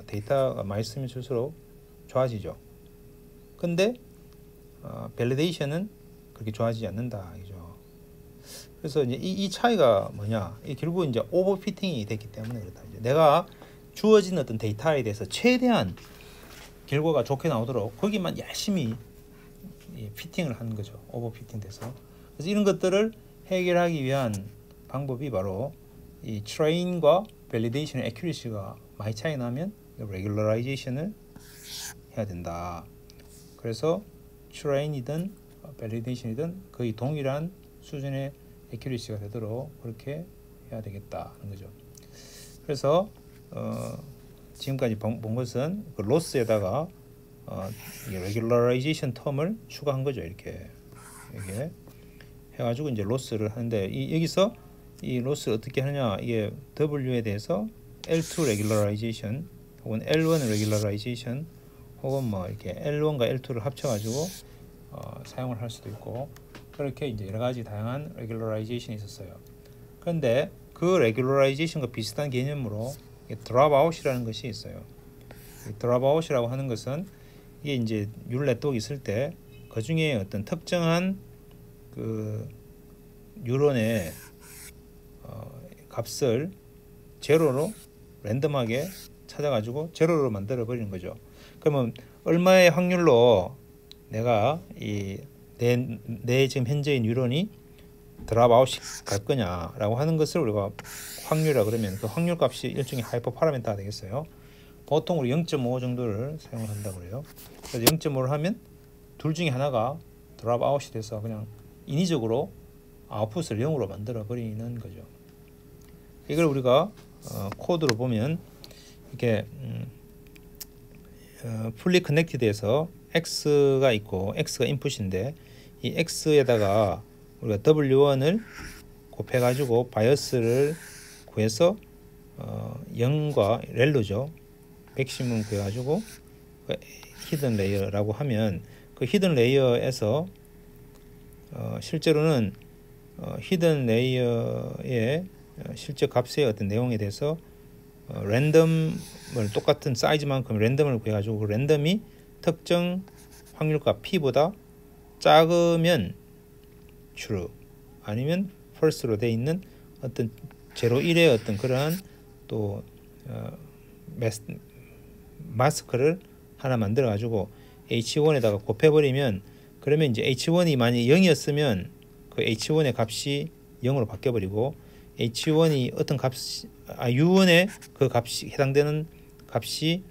데이터가 많이 쓰면 쓸수록 좋아지죠. 근데 밸리데이션은 그렇게 좋아지지 않는다, 그죠? 그래서 이제 이 차이가 뭐냐? 이 결국 이제 오버피팅이 됐기 때문에 그렇다. 이제 내가 주어진 어떤 데이터에 대해서 최대한 결과가 좋게 나오도록 거기만 열심히 피팅을 하는 거죠. 오버피팅 돼서. 그래서 이런 것들을 해결하기 위한 방법이 바로 이 트레인과 밸리데이션의 애큐리시가 많이 차이 나면 레귤러라이제이션을 해야 된다. 그래서 트레인이든 밸리데이션이든 거의 동일한 수준의 애큐리시가 되도록 그렇게 해야 되겠다는 거죠. 그래서 지금까지 본 것은 그 로스에다가 레귤러라이제이션 텀을 추가한 거죠. 이렇게 해가지고 이제 로스를 하는데 여기서 이 로스를 어떻게 하느냐, 이게 W에 대해서 L2 레귤러라이제이션 혹은 L1 레귤러라이제이션 혹은 뭐 이렇게 L1과 L2를 합쳐가지고 사용을 할 수도 있고, 그렇게 이제 여러 가지 다양한 레귤러라이제이션이 있었어요. 그런데 그 레귤러라이제이션과 비슷한 개념으로 드랍아웃이라는 것이 있어요. 드랍아웃이라고 하는 것은 이게 이제 뉴럴 네트워크 있을 때 그 중에 어떤 특정한 그 뉴런의 값을 제로로 랜덤하게 찾아가지고 제로로 만들어 버리는 거죠. 그러면 얼마의 확률로 내가 내 지금 현재의 뉴런이 드랍아웃이 갈 거냐라고 하는 것을 우리가 확률이라 그러면 그 확률 값이 일종의 하이퍼 파라미터가 되겠어요. 보통 우리 0.5 정도를 사용을 한다고 그래요. 그래서 0.5를 하면 둘 중에 하나가 드랍아웃이 돼서 그냥 인위적으로 아웃풋을 0으로 만들어 버리는 거죠. 이걸 우리가 코드로 보면 이렇게 풀리 커넥티드에서 x가 있고 x가 인풋인데 이 x에다가 우리가 w1을 곱해가지고 바이어스를 구해서 0과 렐로죠. 맥시멈 구해가지고 히든 레이어라고 하면 그 히든 레이어에서 실제로는 히든 레이어의 실제 값의 어떤 내용에 대해서 랜덤을 똑같은 사이즈만큼 랜덤을 구해가지고 그 랜덤이 특정 확률값 p보다 작으면 true, 아니면 false로 돼 있는 어떤 0, 1의 어떤 그러한 또 마스크를 하나 만들어 가지고 h1에다가 곱해버리면, 그러면 이제 h1이 만약 0이었으면 그 h1의 값이 0으로 바뀌어버리고, h1이 어떤 값이 u1의 그 값이 해당되는 값이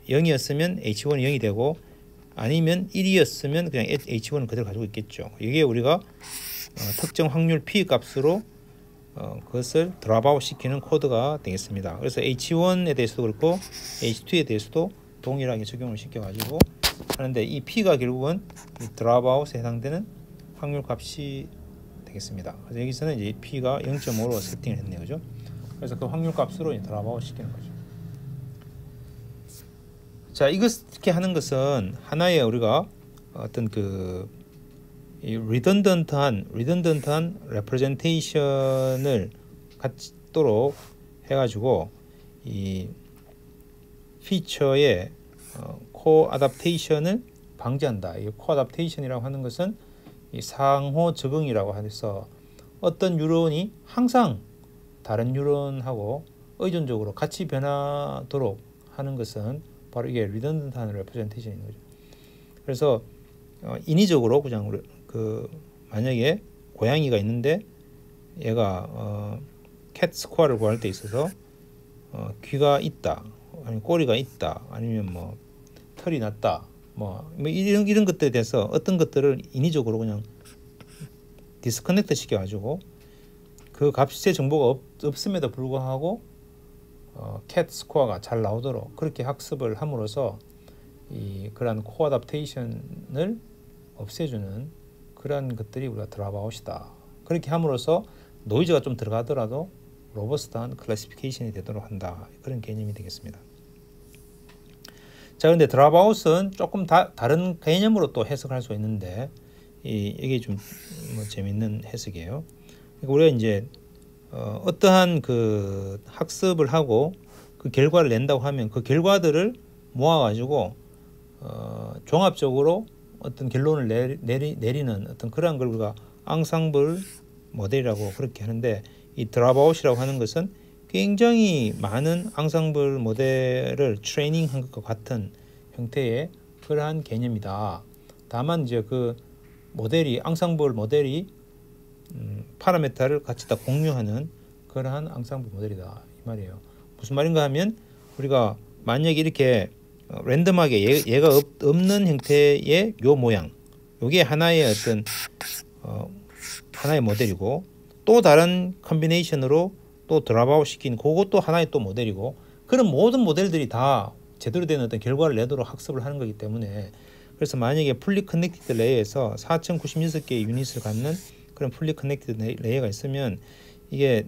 0이었으면 h1이 0이 되고, 아니면 1이었으면 그냥 h1은 그대로 가지고 있겠죠. 이게 우리가 특정 확률 p 값으로 그것을 드랍아웃 시키는 코드가 되겠습니다. 그래서 h1에 대해서도 그렇고 h2에 대해서도 동일하게 적용을 시켜가지고 하는데, 이 p가 결국은 이 드랍아웃에 해당되는 확률 값이 되겠습니다. 그래서 여기서는 이제 p가 0.5로 세팅을 했네요, 그죠? 그래서 그 확률 값으로 드랍아웃 시키는 거죠. 자, 이렇게 하는 것은 하나의 우리가 어떤 그 리던던트한 레프레젠테이션을 갖도록 해가지고 이 피처의 코어답테이션을 방지한다. 이 코어답테이션이라고 하는 것은 이 상호 적응이라고 해서 어떤 뉴런이 항상 다른 뉴런하고 의존적으로 같이 변하도록 하는 것은 바로 이게 리던던트한 레프레젠테이션인 거죠. 그래서 인위적으로 그냥 만약에 고양이가 있는데 얘가 캣 스코어를 구할 때 있어서 귀가 있다, 아니면 꼬리가 있다, 아니면 뭐 털이 났다, 뭐 이런 것들에 대해서 어떤 것들을 인위적으로 그냥 디스커넥트 시켜가지고 그 값의 정보가 없음에도 불구하고 캣 스코어가 잘 나오도록 그렇게 학습을 함으로써 그러한 코어답테이션을 없애주는 그러한 것들이 우리가 드랍아웃이다. 그렇게 함으로써 노이즈가 좀 들어가더라도 로버스트한 클래시피케이션이 되도록 한다. 그런 개념이 되겠습니다. 자, 근데 드랍아웃은 조금 다른 개념으로 또 해석할 수 있는데 이게 좀 재밌는 해석이에요. 그러니까 우리가 이제 어떠한 그 학습을 하고 그 결과를 낸다고 하면 그 결과들을 모아가지고 종합적으로 어떤 결론을 내리는 어떤 그러한 걸 우리가 앙상블 모델이라고 그렇게 하는데, 이 드랍아웃이라고 하는 것은 굉장히 많은 앙상블 모델을 트레이닝한 것과 같은 형태의 그러한 개념이다. 다만 이제 그 모델이 앙상블 모델이 파라메타를 같이 다 공유하는 그러한 앙상블 모델이다, 이 말이에요. 무슨 말인가 하면 우리가 만약에 이렇게 랜덤하게 얘가 없는 형태의 요 모양, 요게 하나의 어떤 하나의 모델이고, 또 다른 컨비네이션으로 또 드랍아웃 시킨 그것도 하나의 또 모델이고, 그런 모든 모델들이 다 제대로 된 어떤 결과를 내도록 학습을 하는 거기 때문에, 그래서 만약에 풀리 커넥티드 레이어에서 4096개의 유닛을 갖는 그런 풀리 커넥티드 레이어가 있으면 이게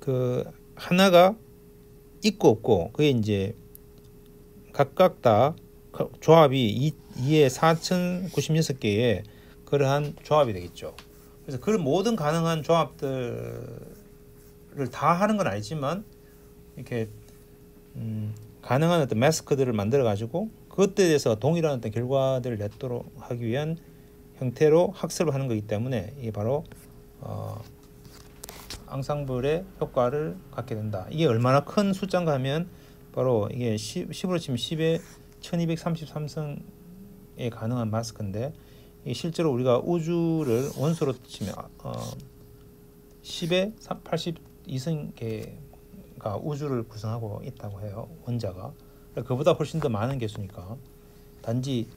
그 하나가 있고 없고, 그게 이제 각각 다 조합이 2의 4096개의 그러한 조합이 되겠죠. 그래서 그 모든 가능한 조합들을 다 하는 건 아니지만 이렇게 가능한 어떤 마스크들을 만들어 가지고 그것들에 대해서 동일한 어떤 결과들을 냈도록 하기 위한 형태로 학습을 하는 거기 때문에 이게 바로 앙상블의 효과를 갖게 된다. 이게 얼마나 큰 숫자인가 하면 바로 이게 10으로 치면 10의 1233승에 가능한 마스크인데, 이게 실제로 우리가 우주를 원소로 치면 10의 82승계가 우주를 구성하고 있다고 해요, 원자가. 그보다 훨씬 더 많은 개수니까 단지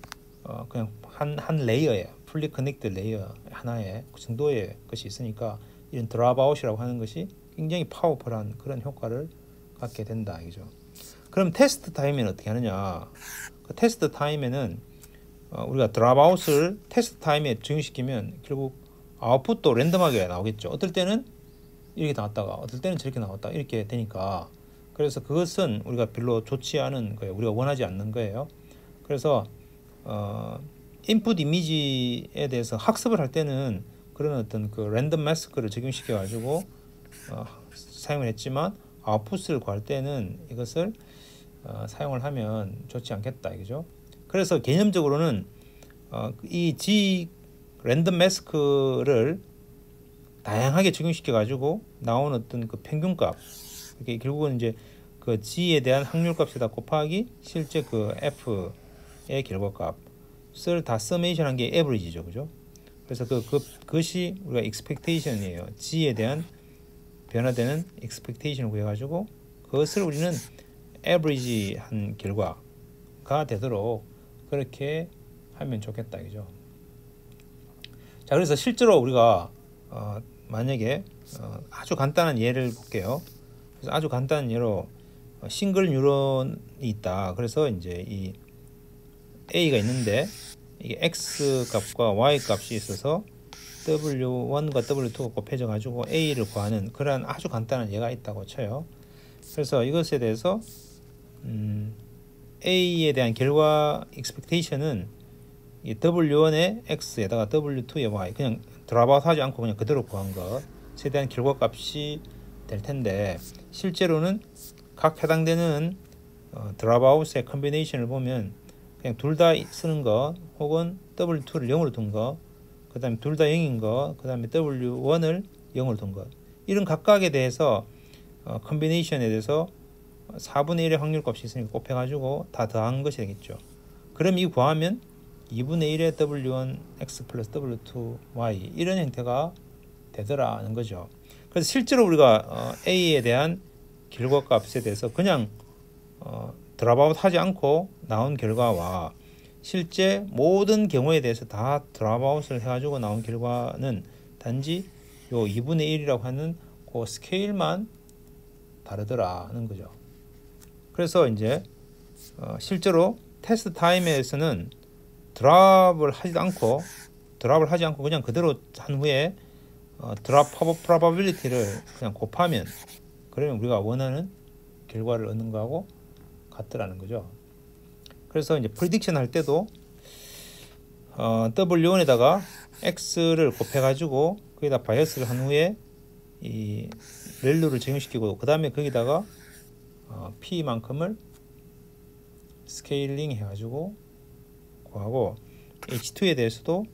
그냥 한 레이어에 풀리 커넥트 레이어 하나에 그 정도의 것이 있으니까 이런 드랍아웃이라고 하는 것이 굉장히 파워풀한 그런 효과를 갖게 된다, 이죠. 그럼 테스트 타임에는 어떻게 하느냐? 그 테스트 타임에는 우리가 드랍아웃을 테스트 타임에 적용시키면 결국 아웃풋도 랜덤하게 나오겠죠. 어떨 때는 이렇게 나왔다가 어떨 때는 저렇게 나왔다, 이렇게 되니까. 그래서 그것은 우리가 별로 좋지 않은 거예요. 우리가 원하지 않는 거예요. 그래서 인풋 이미지에 대해서 학습을 할 때는 그런 어떤 그 랜덤 마스크를 적용시켜 가지고 사용을 했지만 아웃풋을 구할 때는 이것을 사용을 하면 좋지 않겠다 이거죠. 그래서 개념적으로는 이 G 랜덤 매스크를 다양하게 적용시켜 가지고 나온 어떤 그 평균값, 이게 결국은 이제 그 G에 대한 확률값에다 곱하기 실제 그 F의 결과값을 다 서메이션한 게 에버리지죠, 그죠? 그래서 그것이 우리가 expectation이에요. G에 대한 변화되는 expectation을 구해가지고 그것을 우리는 average한 결과가 되도록 그렇게 하면 좋겠다, 그죠? 자, 그래서 실제로 우리가 만약에 아주 간단한 예를 볼게요. 그래서 아주 간단한 예로 싱글 뉴런이 있다. 그래서 이제 이 A가 있는데 이게 X 값과 Y 값이 있어서 W1과 W2가 곱해져 가지고 A를 구하는 그러한 아주 간단한 예가 있다고 쳐요. 그래서 이것에 대해서 A에 대한 결과 expectation은 W1의 X에다가 W2의 Y 그냥 드랍아웃 하지 않고 그냥 그대로 구한 것에 대한 결과값이 될 텐데, 실제로는 각 해당되는 드랍아웃의 컨비네이션을 보면 그냥 둘 다 쓰는 것, 혹은 W2를 0으로 둔 것, 그 다음에 둘 다 0인 것, 그 다음에 W1을 0으로 둔 것, 이런 각각에 대해서 컨비네이션에 대해서 4분의 1의 확률값이 있으니까 곱해가지고 다 더한 것이 되겠죠. 그럼 이 구하면 2분의 1의 W1 X 플러스 W2 Y 이런 형태가 되더라는 거죠. 그래서 실제로 우리가 A에 대한 결과값에 대해서 그냥 드랍아웃 하지 않고 나온 결과와 실제 모든 경우에 대해서 다 드랍아웃을 해가지고 나온 결과는 단지 요 2분의 1이라고 하는 그 스케일만 다르더라는 거죠. 그래서 이제 실제로 테스트 타임에서는 드랍을 하지 않고 그냥 그대로 한 후에 드랍 프로바빌리티를 그냥 곱하면 그러면 우리가 원하는 결과를 얻는 거하고 같더라는 거죠. 그래서 이제 프리딕션 할 때도 W1에다가 X를 곱해가지고 거기다 바이어스를 한 후에 이 밸류를 적용시키고 그 다음에 거기다가 P만큼을 스케일링 해가지고 구하고, H2에 대해서도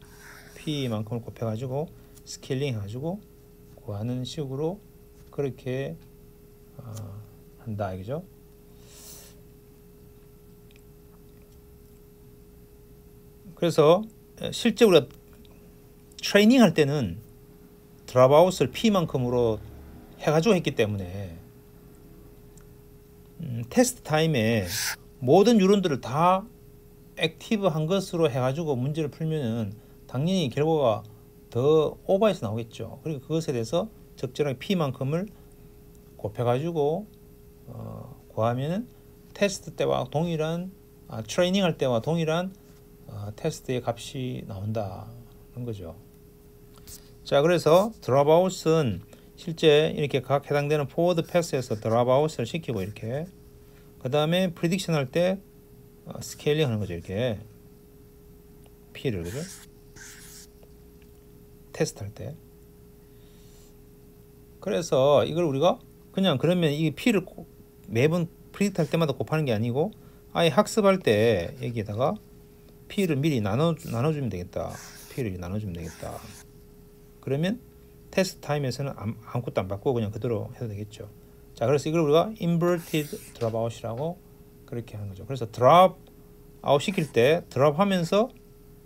P만큼을 곱해가지고 스케일링 해가지고 구하는 식으로 그렇게 한다, 알겠죠? 그래서 실제 우리가 트레이닝 할 때는 드랍아웃을 P만큼으로 해가지고 했기 때문에 테스트 타임에 모든 유론들을 다 액티브한 것으로 해가지고 문제를 풀면은 당연히 결과가 더 오버해서 나오겠죠. 그리고 그것에 대해서 적절하게 P만큼을 곱해가지고 구하면은 테스트 때와 동일한 트레이닝 할 때와 동일한 테스트의 값이 나온다는 거죠. 자, 그래서 드랍아웃은 실제 이렇게 각 해당되는 포워드 패스에서 드랍아웃을 시키고 이렇게 그 다음에 프리딕션 할 때 스케일링 하는 거죠. 이렇게 P를, 그죠? 테스트 할 때. 그래서 이걸 우리가 그냥 그러면 이 P를 매번 프리딕트 할 때마다 곱하는 게 아니고 아예 학습할 때 여기에다가 P를 미리 나눠주면 되겠다. P를 나눠주면 되겠다. 그러면 테스트 타임에서는 아무것도 안 바꾸고 그냥 그대로 해도 되겠죠. 자, 그래서 이걸 우리가 inverted dropout이라고 그렇게 하는 거죠. 그래서 드랍 아웃 시킬 때 드랍 하면서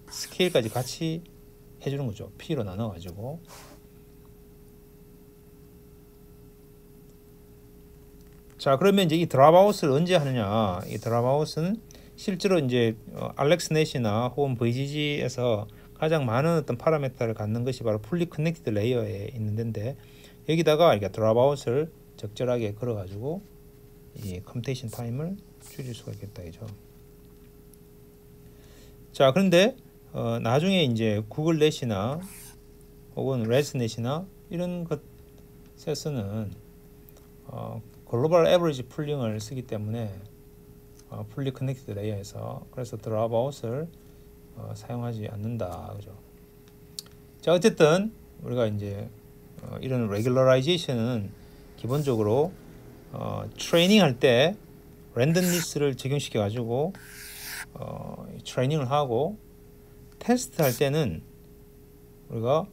스케일까지 같이 해주는 거죠. P로 나눠가지고. 자, 그러면 이제 이 드랍 아웃을 언제 하느냐? 이 드랍 아웃은 실제로 이제 알렉스넷이나 혹은 VGG에서 가장 많은 어떤 파라미터를 갖는 것이 바로 풀리 커넥티드 레이어에 있는 데인데, 여기다가 이렇게 드랍 아웃을 적절하게 걸어가지고 이 컴퓨테이션 타임을 줄일 수가 있겠다, 이죠. 자, 그런데 나중에 이제 구글 넷이나 혹은 레스넷이나 이런 것에서는 글로벌 에버리지 풀링을 쓰기 때문에 풀리 커넥티드 레이어에서 그래서 드랍 아웃을 사용하지 않는다, 그죠. 자, 어쨌든 우리가 이제 이런 레귤러라이제이션은 기본적으로 트레이닝 할 때 랜덤니스를 적용시켜 가지고 트레이닝을 하고, 테스트 할 때는 우리가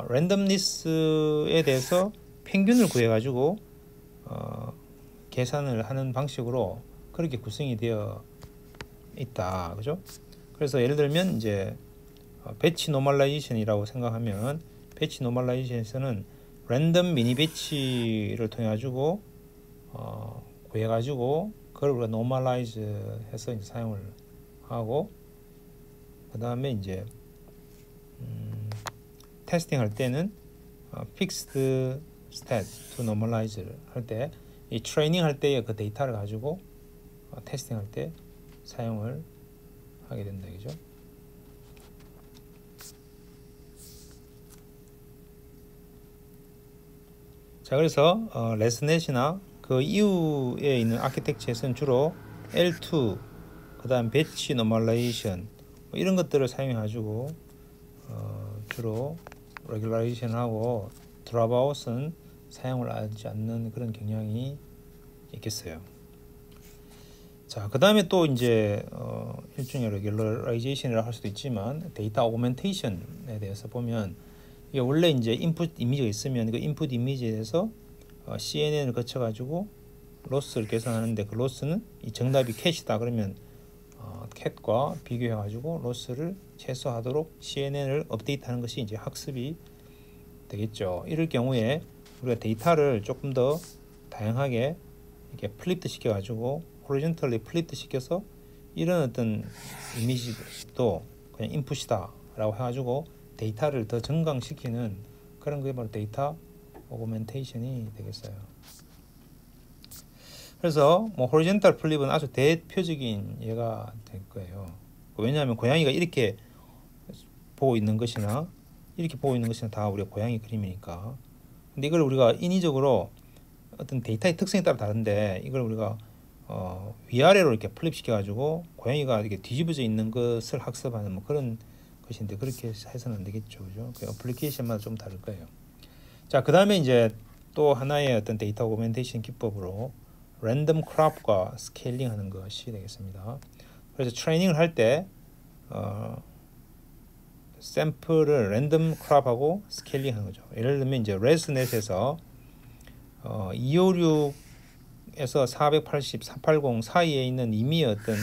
랜덤니스에 대해서 평균을 구해 가지고 계산을 하는 방식으로 그렇게 구성이 되어 있다, 그죠? 그래서 예를 들면 이제 배치 노멀라이제이션이라고 생각하면, 배치 노멀라이제이션에서는 랜덤 미니 배치를 통해 가지고 구해 가지고 그걸 우리가 노멀라이즈 해서 이제 사용을 하고, 그 다음에 이제 테스팅 할 때는 fixed stat to normalize 할 때, 이 트레이닝 할 때의 그 데이터를 가지고 테스팅 할 때 사용을 하게 된다, 그죠? 자, 그래서 레스넷이나 그 이후에 있는 아키텍처에서는 주로 L2, 그 다음 배치 노멀라이제이션 이런 것들을 사용해 가지고 주로 레귤라이제이션하고 드랍아웃은 사용을 하지 않는 그런 경향이 있겠어요. 자, 그 다음에 또 이제 일종의 레귤라이제이션이라고 할 수도 있지만, 데이터 오그멘테이션에 대해서 보면, 이게 원래 이제 인풋 이미지가 있으면 그 인풋 이미지에 대해서 CNN을 거쳐 가지고 로스를 계산하는데, 그 로스는 이 정답이 캣이다 그러면 캣과 비교해 가지고 로스를 최소화하도록 CNN을 업데이트하는 것이 이제 학습이 되겠죠. 이럴 경우에 우리가 데이터를 조금 더 다양하게 이렇게 플립드 시켜 가지고 호리존털리 플립드 시켜서 이런 어떤 이미지도 그냥 인풋이다 라고 해 가지고 데이터를 더 증강시키는 그런 게 바로 데이터 오그멘테이션이 되겠어요. 그래서 뭐 호리존탈 플립은 아주 대표적인 예가 될 거예요. 왜냐하면 고양이가 이렇게 보고 있는 것이나 이렇게 보고 있는 것이나 다 우리가 고양이 그림이니까. 근데 이걸 우리가 인위적으로 어떤 데이터의 특성에 따라 다른데, 이걸 우리가 위아래로 이렇게 플립 시켜 가지고 고양이가 이렇게 뒤집어져 있는 것을 학습하는 뭐 그런 것인데, 그렇게 해서는 안 되겠죠, 그죠? 그 어플리케이션마다 좀 다를 거예요. 자, 그 다음에 이제 또 하나의 어떤 데이터 오그멘테이션 기법으로 랜덤 크롭과 스케일링 하는 것이 되겠습니다. 그래서 트레이닝을 할 때 샘플을 랜덤 크롭하고 스케일링 하는 거죠. 예를 들면 이제 레스넷에서 256에서 480, 480 사이에 있는 임의의 어떤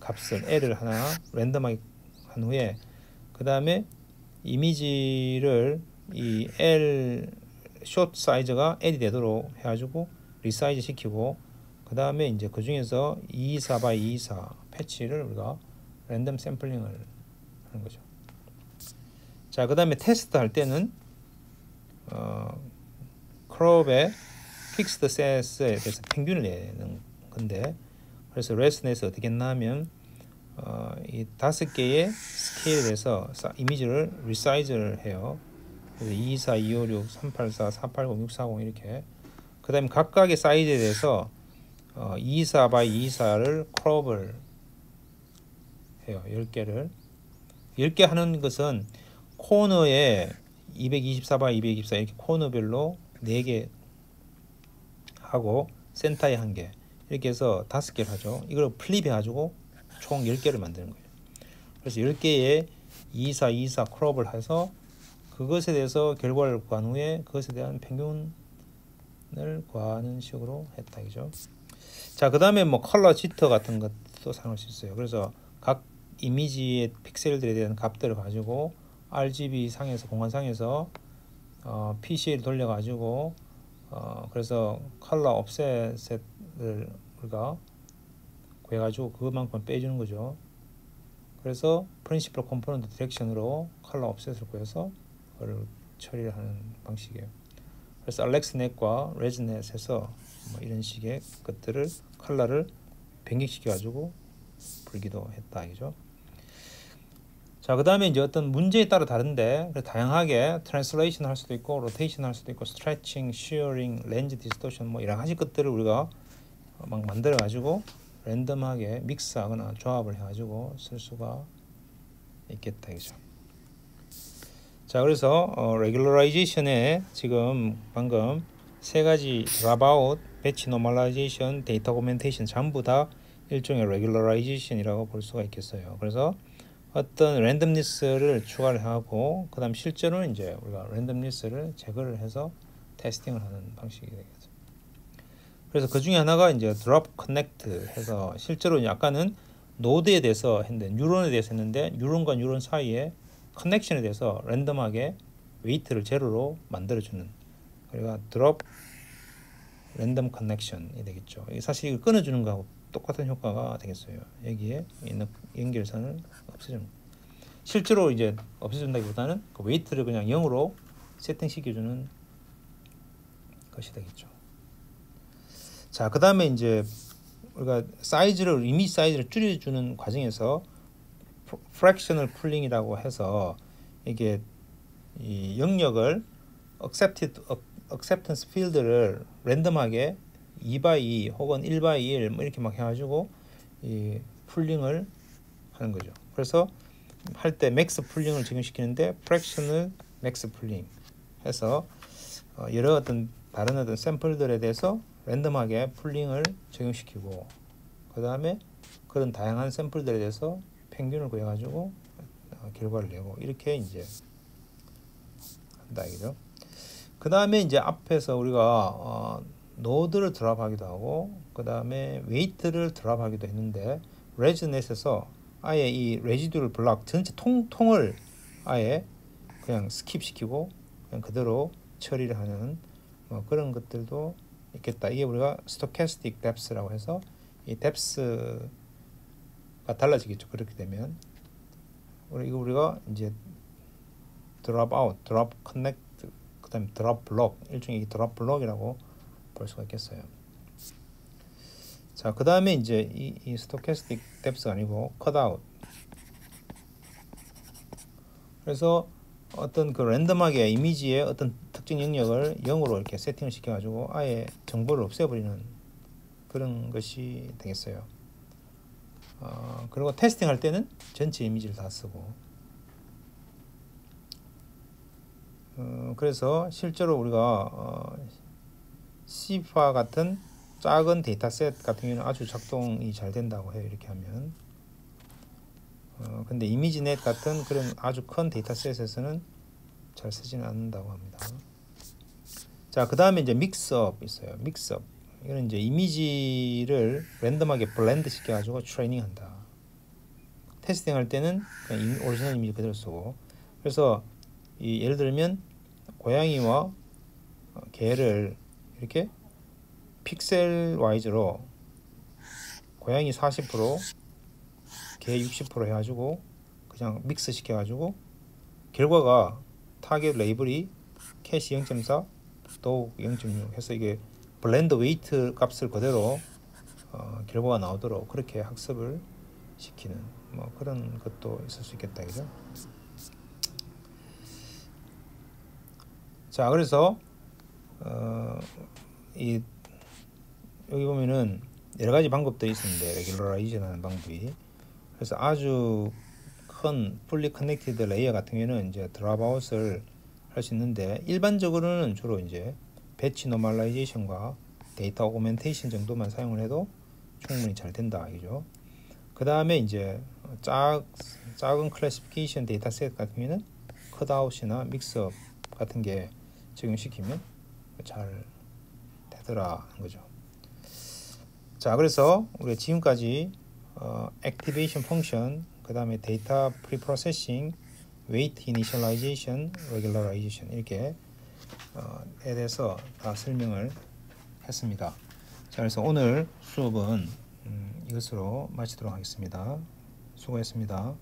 값을 L을 하나 랜덤하게 한 후에, 그 다음에 이미지를 이 L 숏 사이즈가 L이 되도록 해가지고 리사이즈 시키고, 그 다음에 이제 그 중에서 224 by 224 패치를 우리가 랜덤 샘플링을 하는 거죠. 자, 그 다음에 테스트 할 때는 크롭의 픽스드 셋에 대해서 평균을 내는 건데, 그래서 레스넷에서 어떻게 했나 하면 이 5개의 스케일에 대해서 이미지를 리사이즈를 해요. 그래서 224, 256, 384, 480, 640 이렇게. 그 다음에 각각의 사이즈에 대해서 224 by 224를 크롭을 해요. 10개를. 10개 하는 것은 코너에 224 by 224 이렇게 코너별로 4개 하고 센터에 1개 이렇게 해서 5개를 하죠. 이걸 플립해 가지고 총 10개를 만드는 거예요. 그래서 10개의 224, 224 크롭을 해서 그것에 대해서 결과를 구한 후에 그것에 대한 평균을 구하는 식으로 했다, 이죠. 자, 그 다음에 뭐 컬러 지터 같은 것도 사용할 수 있어요. 그래서 각 이미지의 픽셀들에 대한 값들을 가지고 RGB 상에서 공간상에서 PCA를 돌려 가지고 그래서 컬러 옵셋을 우리가 구해 가지고 그만큼 빼주는 거죠. 그래서 프린시플 컴포넌트 디렉션으로 컬러 옵셋을 구해서 그걸 처리를 하는 방식이에요. 그래서 알렉스넷과 레즈넷에서 뭐 이런 식의 것들을 컬러를 변경시켜 가지고 불기도 했다, 이죠. 자, 그 다음에 이제 어떤 문제에 따라 다른데 다양하게 트랜슬레이션 할 수도 있고 로테이션 할 수도 있고 스트레칭, 쉬어링, 렌즈 디스토션 뭐 여러 가지 것들을 우리가 막 만들어 가지고 랜덤하게 믹스하거나 조합을 해 가지고 쓸 수가 있겠다, 이죠. 자, 그래서 regularization에 지금 방금 세 가지 dropout, batch normalization, data augmentation 전부 다 일종의 regularization이라고 볼 수가 있겠어요. 그래서 어떤 randomness를 추가를 하고 그다음 실제로는 이제 우리가 randomness를 제거를 해서 테스팅을 하는 방식이 되겠죠. 그래서 그 중에 하나가 이제 drop connect 해서 실제로 아까는 노드에 대해서 했는데 뉴런에 대해서 했는데 뉴런과 뉴런 사이에 커넥션에 대해서 랜덤하게 웨이트를 제로로 만들어주는 그러니까 drop 랜덤 커넥션이 되겠죠. 사실 이거 끊어주는 거하고 똑같은 효과가 되겠어요. 여기에 있는 연결선을 없애주는 실제로 이제 없애준다기보다는 그 웨이트를 그냥 0으로 세팅시켜주는 것이 되겠죠. 자, 그 다음에 이제 우리가 사이즈를 이미지 사이즈를 줄여주는 과정에서 fractional pulling이라고 해서 이게 이 영역을 acceptance field를 랜덤하게 2x2 혹은 1x1 뭐 이렇게 막 해가지고 이 풀링을 하는 거죠. 그래서 할 때 맥스 풀링을 적용시키는데 fractional max 풀링 해서 여러 어떤 다른 어떤 샘플들에 대해서 랜덤하게 풀링을 적용시키고 그 다음에 그런 다양한 샘플들에 대해서 평균을 구해가지고 결과를 내고 이렇게 이제 한다 이거죠. 그 다음에 이제 앞에서 우리가 노드를 드랍하기도 하고 그 다음에 웨이트를 드랍하기도 했는데 레지넷에서 아예 이 레지듀얼 블록 전체 통을 아예 그냥 스킵시키고 그냥 그대로 처리를 하는 뭐 그런 것들도 있겠다. 이게 우리가 스토캐스틱 뎁스라고 해서 이 뎁스가 달라지겠죠. 그렇게 되면 이거 우리가 이제 드롭 아웃, 드롭 커넥트, 그다음에 드롭 블록 일종의 드롭 블록이라고 볼 수가 있겠어요. 자, 그 다음에 이제 이 스토캐스틱 뎁스가 아니고 컷 아웃. 그래서 어떤 그 랜덤하게 이미지의 어떤 특정 영역을 0으로 이렇게 세팅을 시켜가지고 아예 정보를 없애버리는 그런 것이 되겠어요. 그리고 테스팅할 때는 전체 이미지를 다 쓰고 그래서 실제로 우리가 C파 같은 작은 데이터셋 같은 경우는 아주 작동이 잘 된다고 해요. 이렇게 하면 근데 이미지넷 같은 그런 아주 큰 데이터셋에서는 잘 쓰지는 않는다고 합니다. 자, 그 다음에 이제 믹스업 있어요. 믹스업 이거는 이제 이미지를 랜덤하게 블렌드 시켜가지고 트레이닝한다. 테스팅할 때는 그냥 오리지널 이미지 그대로 쓰고 그래서 예를 들면 고양이와 개를 이렇게 픽셀 와이즈로 고양이 40% 개 60% 해가지고 그냥 믹스 시켜가지고 결과가 타겟 레이블이 캐시 0.4 도우 0.6 해서 이게 블렌드 웨이트 값을 그대로 결과가 나오도록 그렇게 학습을 시키는 뭐 그런 것도 있을 수 있겠다, 그죠? 자, 그래서 여기 보면은 여러 가지 방법들이 있는데 레귤러라이제이션 하는 방법이 그래서 아주 큰 풀리 커넥티드 레이어 같은 경우는 이제 드랍아웃을 할 수 있는데 일반적으로는 주로 이제 배치 노멀라이제이션과 데이터 오그멘테이션 정도만 사용을 해도 충분히 잘 된다 이죠. 그 다음에 이제 작은 클래시피케이션 데이터셋 같은 경우는 컷아웃이나 믹스업 같은 게 적용시키면 잘 되더라 하는 거죠. 자, 그래서 우리가 지금까지 액티베이션 펑션, 그 다음에 데이터 프리프로세싱, 웨이트 이니셜라이제이션, 레귤러라이제이션 이렇게 에 대해서 다 설명을 했습니다. 자, 그래서 오늘 수업은 이것으로 마치도록 하겠습니다. 수고했습니다.